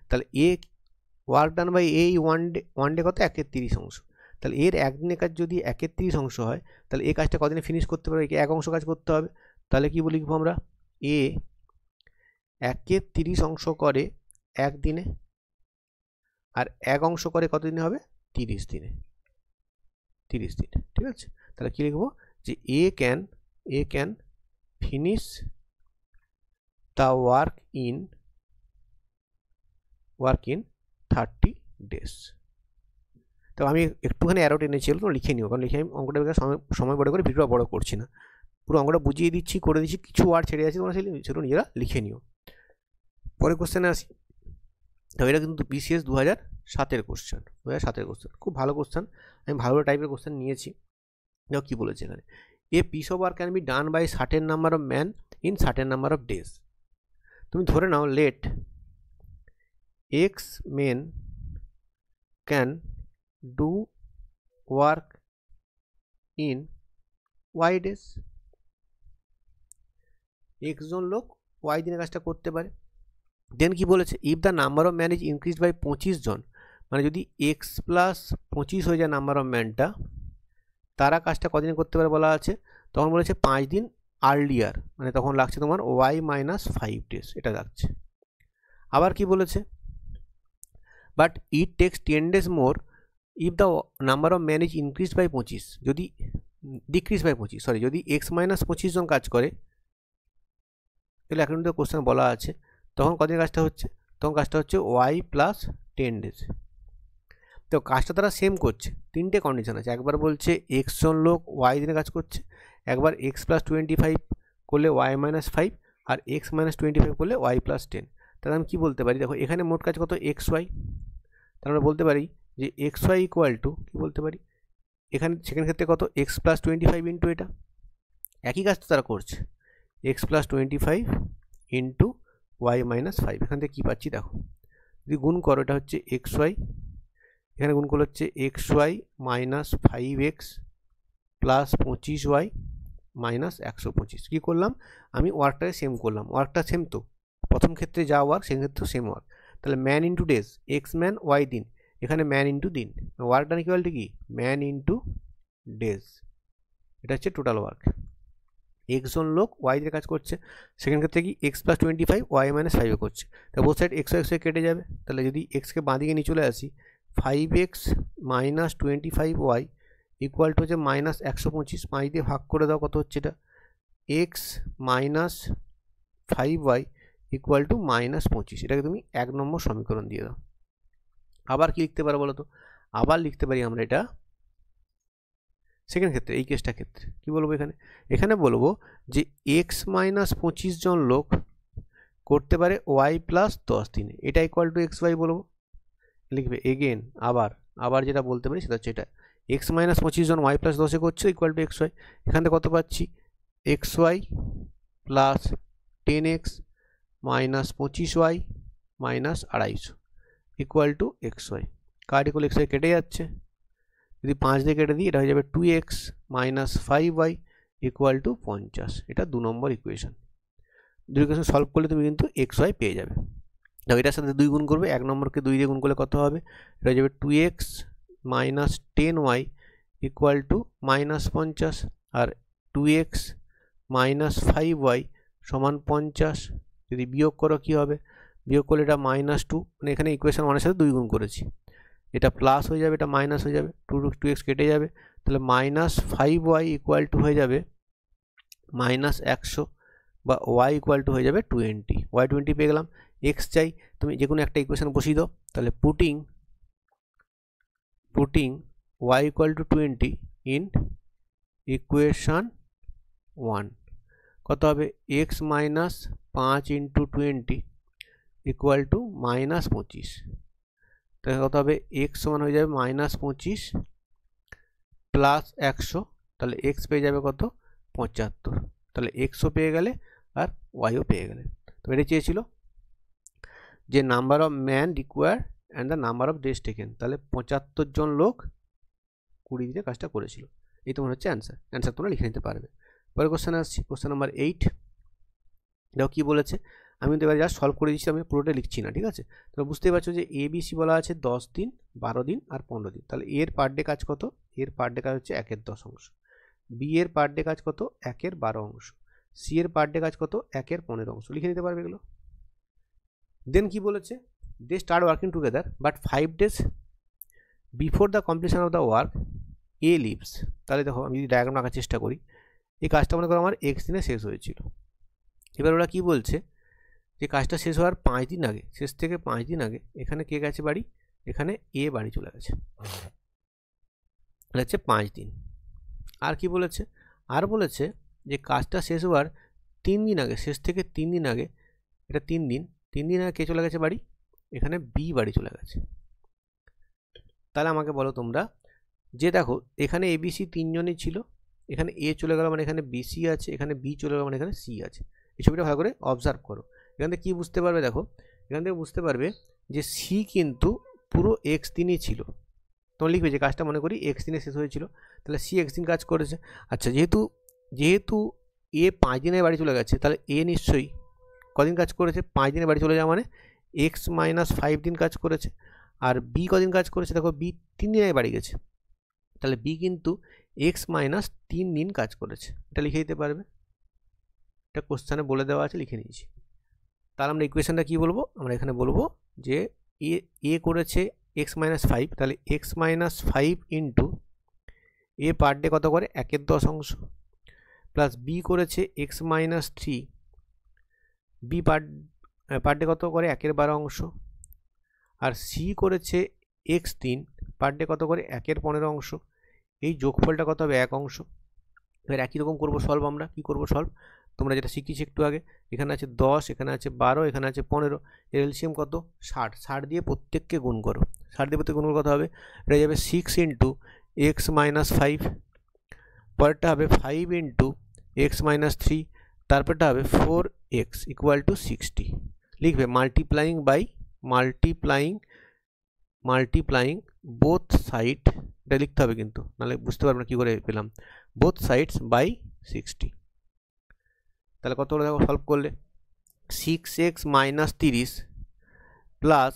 তাহলে A work done by A one day কত, 1/30 অংশ। তাহলে এর একদিনের কাজ যদি 1/30 অংশ হয়, তাহলে এই কাজটা কদিনে ফিনিশ করতে পারবে, একে 1 অংশ কাজ করতে হবে। তাহলে কি বলি লিখবো আমরা, এ 1/30 অংশ করে একদিনে, আর 1 অংশ করে কতদিনে হবে, 30 দিনে, 30 দিনে, ঠিক আছে। তাহলে কি লিখবো যে A can finish the work in 30 days. তো আমি একটুখানি অ্যারো টেনেছিলাম, তো লিখে নিও, কারণ লিখে আমি অঙ্কটা সময় বড় করে ভিডিও বড় করছি না, পুরো অঙ্কটা বুঝিয়ে দিচ্ছি, করে দিচ্ছি, কিছু ওয়ার্ড ছেড়ে আছে তোমরা সেগুলো নিজেরা লিখে নিও। পরে কোশ্চেনে আসি। তো এটা কিন্তু বিসিএস 2007-এর কোশ্চেন, 2007-এর কোশ্চেন, খুব ভালো কোশ্চেন, আমি ভালো টাইপের কোশ্চেন নিয়েছি। দেখো কী বলেছে এখানে, a piece of work can be done by certain number of man in certain number of days. তুমি ধরে নাও let x men can do work in y days, x জন লোক ওয়াই দিনে কাজটা করতে পারে। দেন কি বলেছে, if the number of man is increase by 25 জন, মানে যদি এক্স প্লাস 25 হয়ে যায় নাম্বার অফ ম্যানটা, তারা কাজটা কদিনে করতে পারে বলা আছে, তখন বলেছে 5 দিন আর্লিয়ার, মানে তখন লাগছে তোমার ওয়াই মাইনাস 5 ডেজ, এটা লাগছে। আবার কি বলেছে, but it takes 10 days more if the number of man is increase by 25, যদি ডিক্রিজ বাই 25, সরি যদি এক্স মাইনাস 25 জন কাজ করে, তাহলে এখন তো কোশ্চেন বলা আছে তখন কদিন কাজটা হচ্ছে, তখন কাজটা হচ্ছে ওয়াই প্লাস 10 days। তো কাজটা তারা সেম করছে, তিনটে কন্ডিশন আছে, একবার বলছে এক্স জন লোক ওয়াই দিনে কাজ করছে, একবার এক্স প্লাস 25 করলে ওয়াই মাইনাস 5, আর এক্স মাইনাস 25 করলে ওয়াই প্লাস 10। তাহলে আমি কী বলতে পারি, দেখো এখানে মোট কাজ কত, এক্স ওয়াই, তাহলে আমরা বলতে পারি যে এক্স ওয়াই ইকুয়াল টু, কী বলতে পারি এখানে সেকেন্ড ক্ষেত্রে কত, এক্স প্লাস 25 ইন্টু এটা, একই কাজ তো তারা করছে, x plus 25 into y minus 5, এখান থেকে কী পাচ্ছি দেখো, যদি গুণ করো এটা হচ্ছে এক্স ওয়াই, এখানে গুণ করলে হচ্ছে x y minus 5x plus 25y minus 125। কী করলাম আমি ওয়ার্কটাকে সেম করলাম, ওয়ার্কটা সেম তো, প্রথম ক্ষেত্রে যা ওয়ার্ক সেক্ষেত্রেও সেম ওয়ার্ক। তাহলে man into days, x man y দিন, এখানে ম্যান ইন্টু দিন, ওয়ার্ক ডান ইকুয়াল টু কি ম্যান ইন্টু ডেজ, এটা হচ্ছে টোটাল ওয়ার্ক। এক্স জন লোক ওয়াই দিয়ে কাজ করছে, সেকেন্ড ক্ষেত্রে কি এক্স প্লাস 25 ওয়াই মাইনাস 5 করছে, তা বোথ সাইড এক্স ওয়াই কেটে যাবে। তাহলে যদি এক্সকে বাঁ দিকে নিয়ে চলে আসি 5x minus 25y equal to হচ্ছে মাইনাস 125, 5 দিয়ে ভাগ করে দাও কত হচ্ছে এটা, x minus 5y equal to minus 25, এটাকে তুমি 1 নম্বর সমীকরণ দিয়ে দাও। আবার কি লিখতে পারো বলো তো, আবার লিখতে পারি আমরা এটা সেকেন্ড ক্ষেত্রে, এই কেসটা ক্ষেত্রে কি বলবো এখানে, এখানে বলবো যে এক্স মাইনাস 25 জন লোক করতে পারে ওয়াই প্লাস 10 দিনে, এটা ইকুয়াল টু এক্স ওয়াই বলবো, লিখবে এগেন আবার যেটা বলতে পারি সেটা হচ্ছে এটা এক্স মাইনাস 25 জন ওয়াই প্লাস 10 করছে ইকুয়াল টু এক্স ওয়াই, এখান থেকে কত পাচ্ছি x y plus 10x minus 25y minus 250 equal to x y, কার ইকুয়াল এক্স ওয়াই কেটে যাচ্ছে, যদি 5 দিয়ে কেটে দিই এটা হয়ে যাবে 2x minus 5y equal to 50, এটা 2 নম্বর ইকুয়েশন। দুই ইকুয়েশন সলভ করলে তুমি কিন্তু এক্স ওয়াই পেয়ে যাবে। দেখো এটার সাথে 2 গুণ করবে, 1 নম্বরকে 2 দিয়ে গুণ করলে কত হবে, এটা হয়ে যাবে 2x minus 10y equal to minus 50, আর 2x মাইনাস 5y সমান 50, যদি বিয়োগ করো কী হবে, বিয়োগ করলে এটা মাইনাস 2, মানে এখানে ইকুয়েশন 1 এর সাথে 2 গুণ করেছি, এটা প্লাস হয়ে যাবে এটা মাইনাস হয়ে যাবে, 2x কেটে যাবে, তাহলে মাইনাস 5y ইকুয়াল টু হয়ে যাবে মাইনাস 100 বা y ইকুয়াল টু হয়ে যাবে 20, y 20 পেয়ে গেলাম। x চাই, তুমি যে কোনো একটা ইকুয়েশন বসিয়ে দাও, তাহলে putting y equal to 20 in equation 1 কত হবে, x minus 5 into 20 equal to minus 25, তাহলে কত হবে x সমান হয়ে যাবে মাইনাস 25 প্লাস 100, তাহলে x পেয়ে যাবে কত 75, তাহলে xও পেয়ে গেলে আর ওয়াইও পেয়ে গেলে। তো এটা চেয়েছিল যে number of man require and the number of days taken, তাহলে 75 জন লোক 20 দিনে কাজটা করেছিল, এই তোমার হচ্ছে অ্যান্সার তোমরা লিখে নিতে পারবে। পরের কোশ্চেন আসছি, কোশ্চেন নাম্বার 8। দেখো কী বলেছে, আমি কিন্তু এবার জাস্ট সলভ করে দিচ্ছি, আমি পুরোটা লিখছি না, ঠিক আছে। তোমরা বুঝতেই পারছো যে ABC বলা আছে 10 দিন 12 দিন আর 15 দিন, তাহলে এর পার ডে কাজ কত, এর পার ডে কাজ হচ্ছে 1/10 অংশ, বি এর পার ডে কাজ কত 1/12 অংশ, সি এর পার ডে কাজ কত 1/15 অংশ, লিখে নিতে পারবে এগুলো। দেন কি বলেছে, they start working together but 5 days before the completion of the work A leaves. তাহলে দেখো আমি যদি ডায়াগ্রাম আঁকার চেষ্টা করি, এই কাজটা মনে করো আমার x দিনে শেষ হয়েছিল, এবার ওরা কি বলছে যে কাজটা শেষ হওয়ার 5 দিন আগে, শেষ থেকে 5 দিন আগে এখানে কে গেছে বাড়ি, এখানে এ বাড়ি চলে গেছে, হচ্ছে 5 দিন। আর কি বলেছে, আর বলেছে যে কাজটা শেষ হওয়ার 3 দিন আগে, শেষ থেকে 3 দিন আগে, এটা 3 দিন আগে কে চলে গেছে বাড়ি, এখানে বি বাড়ি চলে গেছে। তাহলে আমাকে বলো তোমরা যে দেখো এখানে ABC 3 জনই ছিল, এখানে এ চলে গেল মানে এখানে BC আছে, এখানে বি চলে গেল মানে এখানে সি আছে, এই ছবিটা ভালো করে অবজার্ভ করো। এখান থেকে কী বুঝতে পারবে, দেখো এখান থেকে বুঝতে পারবে যে সি কিন্তু পুরো x দিনই ছিল, তোমরা লিখবে যে কাজটা মনে করি x দিনে শেষ হয়েছিল, তাহলে সি x দিন কাজ করেছে। আচ্ছা যেহেতু এ 5 দিনে বাড়ি চলে গেছে, তাহলে এ নিশ্চয়ই কদিন কাজ করেছে, 5 দিনে বাড়ি চলে যাওয়া মানে x মাইনাস 5 দিন কাজ করেছে। আর বি কদিন কাজ করেছে, দেখো বি 3 দিনে বাড়ি গেছে, তাহলে বি কিন্তু x মাইনাস 3 দিন কাজ করেছে, এটা লিখে দিতে পারবে, এটা কোশ্চেনে বলে দেওয়া আছে, লিখে নিয়েছি। তাহলে আমরা ইকুয়েশনটা কী বলবো, আমরা এখানে বলবো যে এ করেছে x মাইনাস 5, তাহলে x minus 5 into a per day কত করে 1/10 অংশ, প্লাস বি করেছে x minus 3, b per day কত করে 1/12 অংশ, আর সি করেছে x3 পার ডে কত করে 1/15 অংশ, এই যোগফলটা কত হবে 1 অংশ। এবার একই রকম করবো সলভ, আমরা কি করবো সলভ, তোমরা যেটা শিখিয়েছি একটু আগে, এখানে আছে 10, এখানে আছে 12, এখানে আছে 15, এর এলসিএম কত 60 দিয়ে প্রত্যেককে গুণ করো, 60 দিয়ে প্রত্যেক গুণ কত হবে, এটা যাবে 6 ইন্টু x মাইনাস 5, পরেরটা হবে 5 ইন্টু x মাইনাস 3, তারপরটা হবে 4x ইকুয়াল টু 60, লিখবে multiplying by multiplying both side, এটা লিখতে হবে কিন্তু, নাহলে বুঝতে পারবেন কী করে পেলাম, বোথ সাইডস বাই 60। তাহলে কত হলো দেখো সলভ করলে, 6x minus 30 plus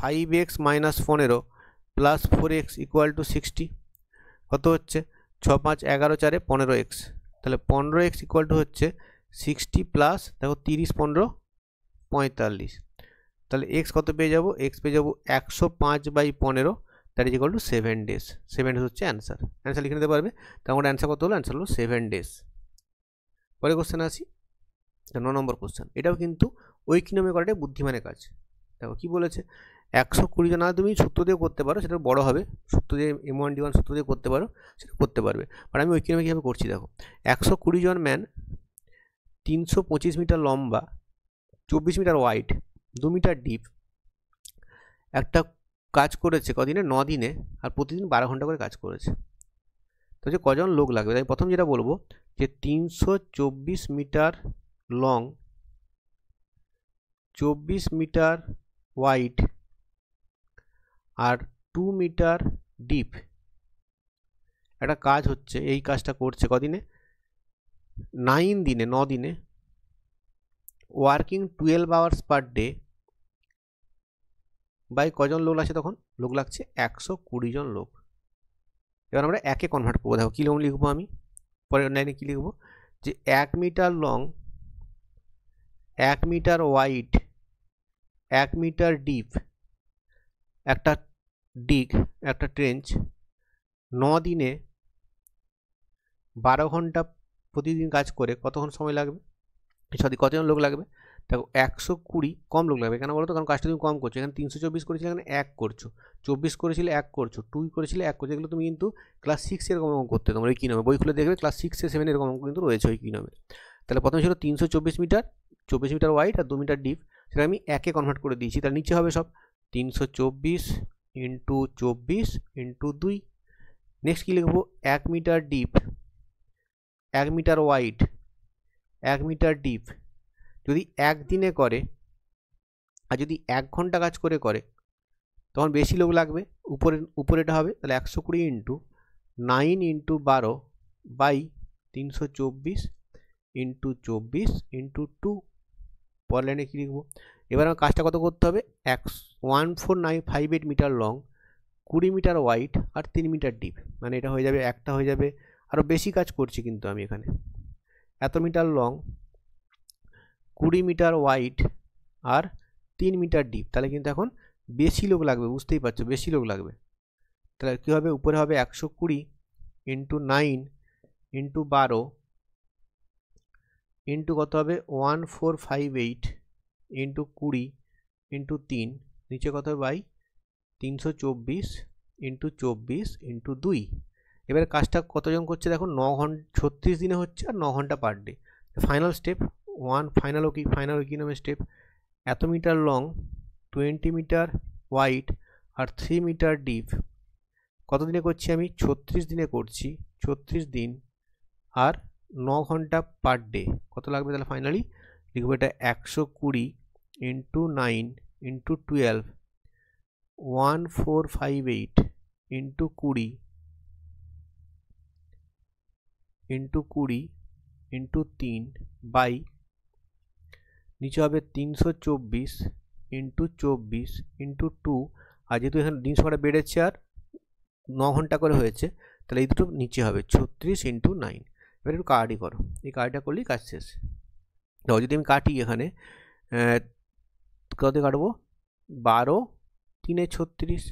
5x minus 15 plus 4x equal to 60, কত হচ্ছে 6 5 11 4 15x, তাহলে 15x ইকুয়াল টু হচ্ছে 60 প্লাস দেখো 30 15 45, তাহলে x কত পেয়ে যাবো, x পেয়ে যাবো 105/15, that is equal to 7 days. 7 days হচ্ছে অ্যান্সার লিখে নিতে পারবে। তো আমার অ্যান্সার কত হলো, অ্যান্সার হলো 7 ডেজ। পরে কোশ্চেন আসি, 9 নম্বর কোশ্চেন, এটাও কিন্তু ঐকিনমে করাটাই বুদ্ধিমানের কাজ। দেখো কি বলেছে, 120 জন, না তুমি সূত্র দিয়ে করতে পারো, সেটা বড় হবে, সূত্র দিয়ে M1D1 সূত্র দিয়ে করতে পারো, সেটা করতে পারবে। বাট আমি ঐকিনমে কীভাবে করছি দেখো, 120 জন ম্যান 325 মিটার লম্বা, 24 মিটার ওয়াইড, 2 মিটার ডিপ, একটা কাজ করেছে কদিনে, 9 দিনে, আর প্রতিদিন 12 ঘন্টা করে কাজ করেছে। তো যে কজন লোক লাগবে, তাই প্রথম যেটা বলবো যে 324 মিটার লং, 24 মিটার ওয়াইড আর 2 মিটার ডিপ একটা কাজ হচ্ছে, এই কাজটা করছে কদিনে, 9 দিনে, working 12 hours per day, by কজন লোক লাগছে, তখন লোক লাগছে 120 জন লোক। এবার আমরা একে কনভার্ট করবো, দেখো কী লিখবো আমি, পরের লাইনে কী লিখবো, যে 1 meter long, 1 meter wide, 1 meter deep একটা ডিগ, একটা ট্রেঞ্চ, 9 দিনে 12 ঘন্টা প্রতিদিন কাজ করে কতক্ষণ সময় লাগবে, কতজন লোক লাগবে, দেখো 120, কম লোক লাগবে কেন বলো তো, কারণ কাজটা তুমি কম করছো, এখানে 324 করেছিলে, এখানে 1 করছো, 24 করেছিলে 1 করছো, 2 করেছিলে 1 করছো, এগুলো তুমি কিন্তু ক্লাস 6 এরকম অঙ্ক করতে, তোমরা ঐকিনমে বই খুলে দেখবে ক্লাস 6 7 এরকম অঙ্ক কিন্তু রয়েছে ঐকিনমে। তাহলে প্রথমে ছিল 324 মিটার, 24 মিটার ওয়াইড আর 2 মিটার ডিপ, সেটা আমি একে কনভার্ট করে দিয়েছি। তার নিচে হবে সব 324 ইন্টু 24 ইন্টু 2। নেক্সট কী লিখবো, 1 meter deep, 1 meter wide, 1 meter deep যদি একদিনে করে, আর যদি 1 ঘন্টা কাজ করে তখন বেশি লোক লাগবে, উপরেটা হবে, তাহলে 120 into 9 into 12 by 324 into 24 into 2। পরের লাইনে কী লিখবো, এবার আমার কাজটা কত করতে হবে, 14958 মিটার লং, 20 মিটার ওয়াইড আর 3 মিটার ডিপ, মানে এটা হয়ে যাবে, একটা হয়ে যাবে, আরও বেশি কাজ করছি কিন্তু আমি এখানে, এত মিটার লং, 20 মিটার ওয়াইড আর 3 মিটার ডিপ, তাহলে কিন্তু এখন বেশি লোক লাগবে, বুঝতেই পারছো বেশি লোক লাগবে। তাহলে কী হবে, উপরে হবে 120 ইন্টু 9 ইন্টু 12 ইন্টু কত হবে 1458 ইন্টু 20 ইন্টু 3, নিচে কত হবে বাই 324 ইন্টু 24 ইন্টু 2। এবার কাজটা কতজন করছে দেখো, 9 ঘন্টা, 36 দিনে হচ্ছে আর 9 ঘন্টা per day. Final step final ঐকিনমের স্টেপ, এত মিটার লং, 20 মিটার ওয়াইড আর 3 মিটার ডিপ কত দিনে করছি আমি, 36 দিনে করছি, 36 দিন আর 9 ঘন্টা পার ডে, কত লাগবে, তাহলে ফাইনালি লিখবো এটা 120 into 9 into 12, 1458 into 20 into 20 into 3 by, নিচে হবে 324 ইন্টু 24 ইন্টু 2, আর যেহেতু এখানে দিন সংখ্যাটা বেড়েছে আর 9 ঘন্টা করে হয়েছে, তাহলে এই দুটো নিচে হবে 36 ইন্টু 9। এবার একটু কার্ডই করো, এই কার্ডটা করলেই কাজ শেষ। তো যদি আমি কাটি এখানে কত কাটবো, 12 3 36,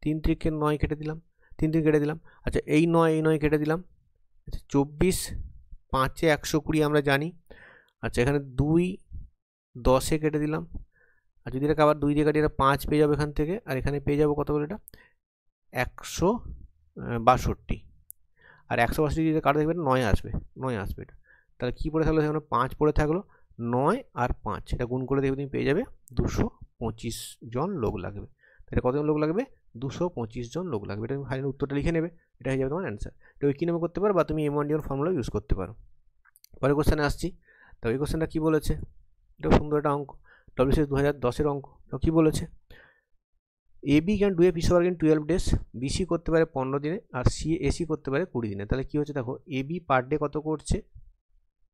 3 3 9 কেটে দিলাম, 3 3 কেটে দিলাম, আচ্ছা এই 9 কেটে দিলাম, আচ্ছা 24 5 120 আমরা জানি, আচ্ছা এখানে 2 10 কেটে দিলাম, আর যদি এটাকে আবার 2 দিয়ে কাটি, এটা 5 পেয়ে যাবো এখান থেকে, আর এখানে পেয়ে যাবো কত বলে, এটা 162, আর 162 যদি কাটা দেখবেন 9 আসবে, 9 আসবে এটা। তাহলে কী পড়ে থাকলো, সেখানে 5 পড়ে থাকলো, 9 আর 5 এটা গুণ করে দেখবে তুমি পেয়ে যাবে 225 জন লোক লাগবে। তাহলে কতজন লোক লাগবে, 225 জন লোক লাগবে। এটা তুমি ফাইনাল উত্তরটা লিখে নেবে, এটা হয়ে যাবে তোমার অ্যান্সার। এটা ঐকিনমে করতে পারো বা তুমি M1D1 ফর্মুলা ইউজ করতে পারো। পরের কোশ্চেনে আসছি, তো এই কোশ্চেনটা কী বলেছে, এটা সুন্দর একটা অঙ্ক, WCS 2010-এর অঙ্ক। তো কী বলেছে, AB can do a piece work in 12 days, BC করতে পারে 15 দিনে, আর AC করতে পারে 20 দিনে। তাহলে কী হচ্ছে দেখো, AB পার ডে কত করছে,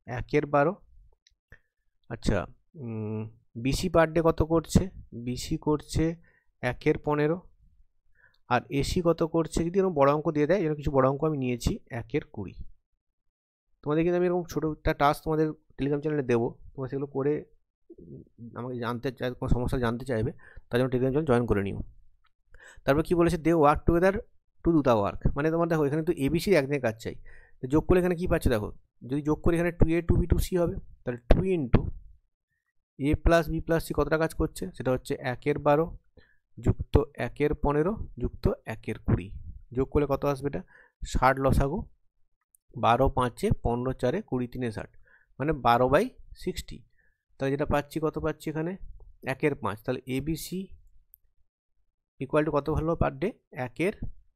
1/12। আচ্ছা, BC পার ডে কত করছে, BC করছে 1/15। আর AC কত করছে, যদি এরকম বড় অঙ্ক দিয়ে দেয়, এরকম কিছু বড় অঙ্ক আমি নিয়েছি 1/20। তোমাদের কিন্তু আমি এরকম ছোটো একটা টাস্ক তোমাদের টেলিগ্রাম চ্যানেলে দেবো, তোমরা সেগুলো করে আমাকে জানতে চাই, কোনো সমস্যা জানতে চাইবে, তার জন্য টেলিগ্রাম চ্যানেল জয়েন করে নিও। তারপর কি বলেছে, they work together to do the work, মানে তোমার দেখো এখানে তো ABCর একদিনের কাজ চাই, যোগ করলে এখানে কী পাচ্ছে দেখো, যদি যোগ করি এখানে 2A 2B 2C হবে, তাহলে 2 into A plus B plus C কতটা কাজ করছে, সেটা হচ্ছে 1/12 যুক্ত 1/15 যুক্ত 1/20, যোগ করলে কত আসবে, এটা 60 লসাগু, 12 5 15 4 20 3 60, মানে 12/60। তাহলে যেটা পাচ্ছি, কত পাচ্ছি এখানে 1/5, তাহলে ABC ইকুয়াল টু কত হলো পার ডে,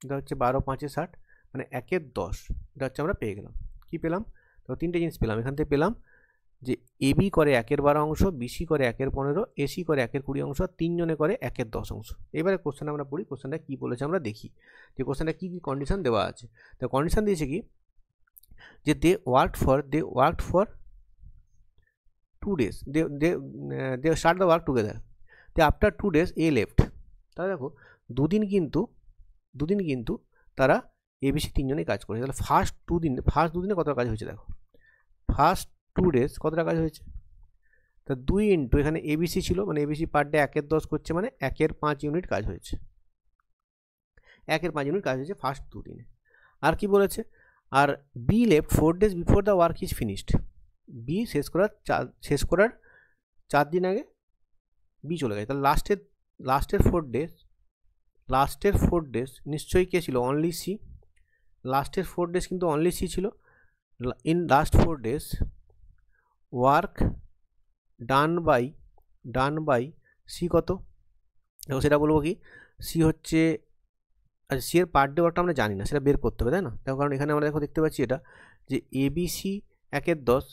এটা হচ্ছে 12 5 60, মানে 1/10, এটা হচ্ছে আমরা পেয়ে গেলাম। কি পেলাম, তো তিনটে জিনিস পেলাম এখান থেকে। পেলাম যে AB করে 1/12 অংশ, BC করে 1/15, AC করে 1/20 অংশ, আর তিনজনে করে 1/10 অংশ। এবারে কোশ্চেন আমরা পড়ি, কোশ্চেনটা কী বলেছে আমরা দেখি, যে কোশ্চেনটা কী কী কন্ডিশন দেওয়া আছে। তো কন্ডিশন দিয়েছে কি, যে they worked for 2 days, they start the work together, they after 2 days A left. তাহলে দেখো দুদিন কিন্তু তারা ABC তিনজনেই কাজ করেছে। তাহলে ফার্স্ট দুদিনে কতটা কাজ হয়েছে দেখো, ফার্স্ট 2 days কতটা কাজ হয়েছে, তা 2 ইন্টু এখানে ABC ছিল, মানে ABC পার ডে 1/10 করছে, মানে 1/5 ইউনিট কাজ হয়েছে, 1/5 ইউনিট কাজ হয়েছে ফার্স্ট দুদিনে। আর কি বলেছে, আর B left 4 days before the work is finished, B শেষ করার 4 দিন আগে B চলে গেছে। তাহলে লাস্টের 4 ডেজ নিশ্চয়ই কে ছিল, অনলি C। লাস্টের 4 ডেজ কিন্তু অনলি C ছিল। In last 4 days work done by C কত, দেখো সেটা বলবো কি, C হচ্ছে, আচ্ছা C এর পার ডে ওয়ার্কটা আমরা জানি না, সেটা বের করতে হবে, তাই না। দেখো কারণ এখানে আমরা দেখতে পাচ্ছি এটা, যে ABC 1/10,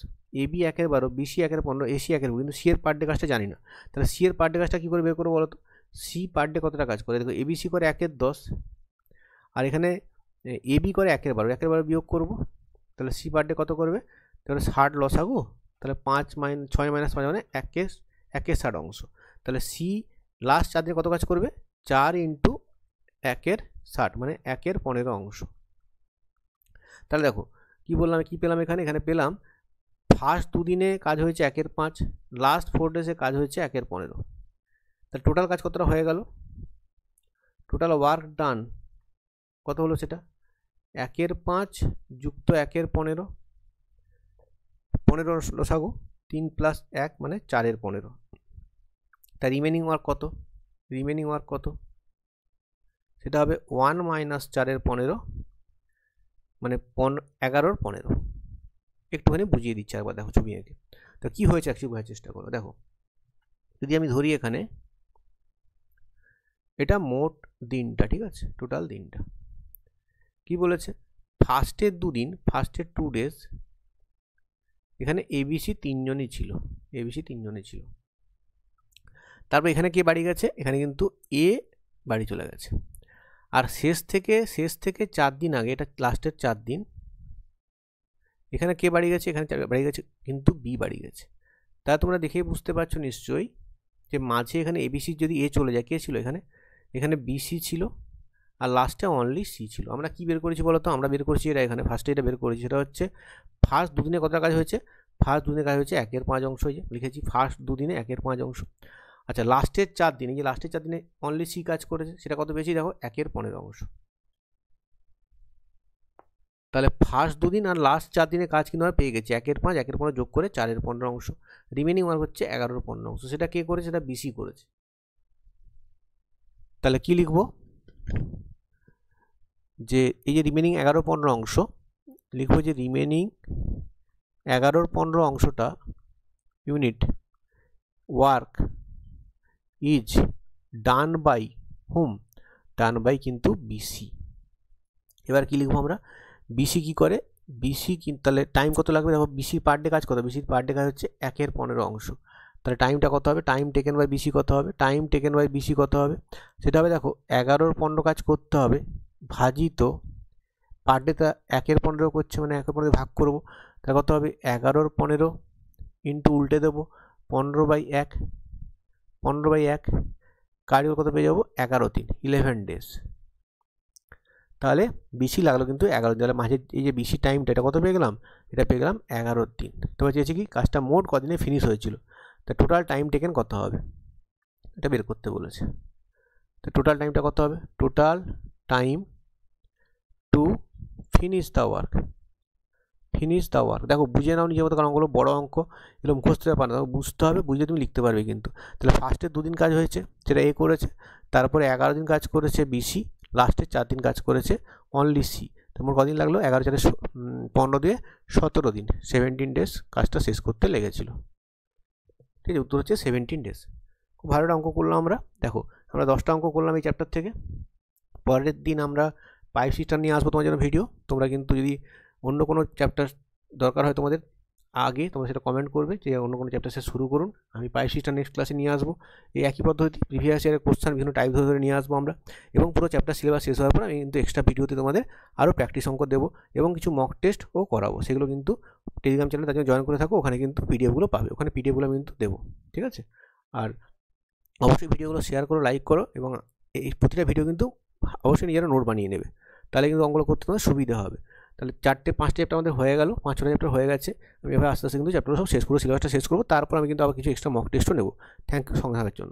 AB 1/12, BC 1/15, AC 1/20, কিন্তু C এর পার ডে কাজটা জানি না। তাহলে C এর পার ডে কাজটা কী করে বের করবো বলো তো, C পার ডে কতটা কাজ করে, দেখো ABC করে 1/10, আর এখানে AB করে 1/12 বিয়োগ করবো, তাহলে C পার ডে কত করবে, তাহলে 60 লসাগু, তাহলে 6 - 5 মানে 1/60 অংশ। তাহলে C লাস্ট 4 দিনে কত কাজ করবে, 4 ইন্টু 1/60, মানে 1/15 অংশ। তাহলে দেখো কি বললাম, কি পেলাম এখানে পেলাম ফার্স্ট দুদিনে কাজ হয়েছে 1/5, লাস্ট 4 ডেজে কাজ হয়েছে 1/15। তাহলে টোটাল কাজ কতটা হয়ে গেল, টোটাল ওয়ার্ক ডান কত হলো, সেটা 1/5 যুক্ত 1/15, 15 লসাগু, 3 + 1 মানে 4/15। তা রিমেনিং ওয়ার্ক কত, সেটা হবে 1 - 4/15, মানে 11/15। একটুখানি বুঝিয়ে দিচ্ছি একবার, দেখো ছবি এঁকে। তো কী হয়েছে অ্যাকচুয়ালি বোঝার চেষ্টা করো। দেখো যদি আমি ধরি এখানে এটা মোট দিনটা, ঠিক আছে, টোটাল দিনটা কি বলেছে, ফার্স্টের 2 ডেজ এখানে ABC তিনজনই ছিল, তারপর এখানে কে বাড়ি গেছে, এখানে কিন্তু A বাড়ি চলে গেছে। আর শেষ থেকে 4 দিন আগে, এটা লাস্টের 4 দিন, এখানে কে বাড়ি গেছে, এখানে বাড়ি গেছে কিন্তু B বাড়ি গেছে। তা তোমরা দেখেই বুঝতে পারছো নিশ্চয়ই যে মাঝে এখানে ABC যদি A চলে যায়, কে ছিল এখানে BC ছিল, আর লাস্টে অনলি C ছিল। আমরা কি বের করেছি বলো তো, আমরা বের করেছি এটা, এখানে ফার্স্টে এটা বের করেছি, সেটা হচ্ছে ফার্স্ট দুদিনে কতটা কাজ হয়েছে, ফার্স্ট দুদিনে কাজ হয়েছে 1/5 অংশ, লিখেছি ফার্স্ট দুদিনে 1/5 অংশ। আচ্ছা লাস্টের 4 দিন, এই যে লাস্টের 4 দিনে অনলি C কাজ করেছে, সেটা কত বেশি দেখো 1/15 অংশ। তাহলে ফার্স্ট দুদিন আর লাস্ট 4 দিনের কাজ কিন্তু আমরা পেয়ে গেছি 1/5, 1/15 যোগ করে 4/15 অংশ। রিমেনিং ওয়ার্ক হচ্ছে 11/15 অংশ, সেটা কে করেছে, সেটা BC করেছে। তাহলে কি লিখবো, যে এই যে রিমেনিং 11/15 অংশ, লিখবো যে রিমেনিং 11/15 অংশটা unit work is done by hmm, done by কিন্তু BC। এবার কি লিখবো আমরা, BC কি করে, BC কিন্তু তাহলে টাইম কত লাগবে দেখো, BC পার ডে কাজ কত, BC পার ডে কাজ হচ্ছে 1/15 অংশ, তাহলে টাইমটা কত হবে, টাইম টেকেন বাই বিসি কত হবে, টাইম টেকেন বাই বিসি কত হবে, সেটা হবে দেখো 11-র 15 কাজ করতে হবে ভাজিত পার ডেটা 1-এর 15 করছে মানে 1-এর 15 ভাগ করবো, তাহলে কত হবে 11-র 15 ইন্টু উল্টে দেবো 15/1, 15/1 কার্যকর কত পেয়ে যাবো 11/3, 11 ডেজ। তাহলে বিসি লাগলো কিন্তু 11 দিন, তাহলে মাঝে এই যে বিসি টাইমটা এটা কত পেয়ে গেলাম, এটা পেয়ে গেলাম 11 দিন। তোমার চেয়েছি কি কাজটা মোট কদিনে ফিনিশ হয়েছিল, তা টোটাল টাইম টেকেন কত হবে এটা বের করতে বলেছে। তো টোটাল টাইমটা কত হবে, total time to finish the work, finish the work. দেখো বুঝে নাও নিজের মতো, কারণ অঙ্কগুলো বড় অঙ্ক, এগুলো মুখস্থ ব্যাপার না, বুঝতে হবে, বুঝলে তুমি লিখতে পারবে কিন্তু। তাহলে ফার্স্টে 2 দিন কাজ হয়েছে সেটা এ করেছে, তারপরে 11 দিন কাজ করেছে বিসি, লাস্টে 4 দিন কাজ করেছে অনলি সি। তোমার কদিন লাগলো, 11-4-15 দিয়ে 17 দিন, 17 ডেজ কাজটা শেষ করতে লেগেছিল। ঠিক আছে, উত্তর হচ্ছে 17 ডেজ। খুব ভালো অঙ্ক করলাম আমরা। দেখো আমরা 10টা অঙ্ক করলাম এই চ্যাপ্টার থেকে। পরের দিন আমরা পাইপ সিস্টেম নিয়ে আসবো তোমার জন্য ভিডিও। তোমরা কিন্তু যদি অন্য কোনো চ্যাপ্টার দরকার হয় তোমাদের আগে, তোমরা সেটা কমেন্ট করবে যে অন্য কোনো চ্যাপ্টার সে শুরু করুন, আমি পাইপ সিস্টেম নেক্সট ক্লাসে নিয়ে আসবো। এই একই পদ্ধতি প্রিভিয়াস ইয়ারের কোশ্চেন বিভিন্ন টাইপ ধরে নিয়ে আসবো আমরা, এবং পুরো চ্যাপ্টার সিলেবাস শেষ হওয়ার পর আমি কিন্তু এক্সট্রা ভিডিওতে তোমাদের আরও প্র্যাকটিস অঙ্ক দেবো এবং কিছু মক টেস্টও করাবো। সেগুলো কিন্তু টেলিগ্রাম চ্যানেলে তার জন্য জয়েন করে থাকো, ওখানে কিন্তু পিডিএফগুলো পাবে, ওখানে পিডিএফগুলো আমি কিন্তু দেবো। ঠিক আছে, আর অবশ্যই ভিডিওগুলো শেয়ার করো, লাইক করো, এবং এই প্রতিটা ভিডিও কিন্তু অবশ্যই নিজেরা নোট বানিয়ে নেবে, তাহলে কিন্তু অঙ্কগুলো করতে তোমাদের সুবিধা হবে। তাহলে 4-5 চ্যাপ্টার আমাদের হয়ে গেল, 5-6 চ্যাপ্টার হয়ে গেছে। আমি এভাবে আস্তে আস্তে কিন্তু চ্যাপ্টারগুলো সব শেষ করবো, সিলেবাসটা শেষ করবো, তারপর আমি কিন্তু আবার কিছু এক্সট্রা মক টেস্টও নেবো। থ্যাংক ইউ সঙ্গে থাকার জন্য।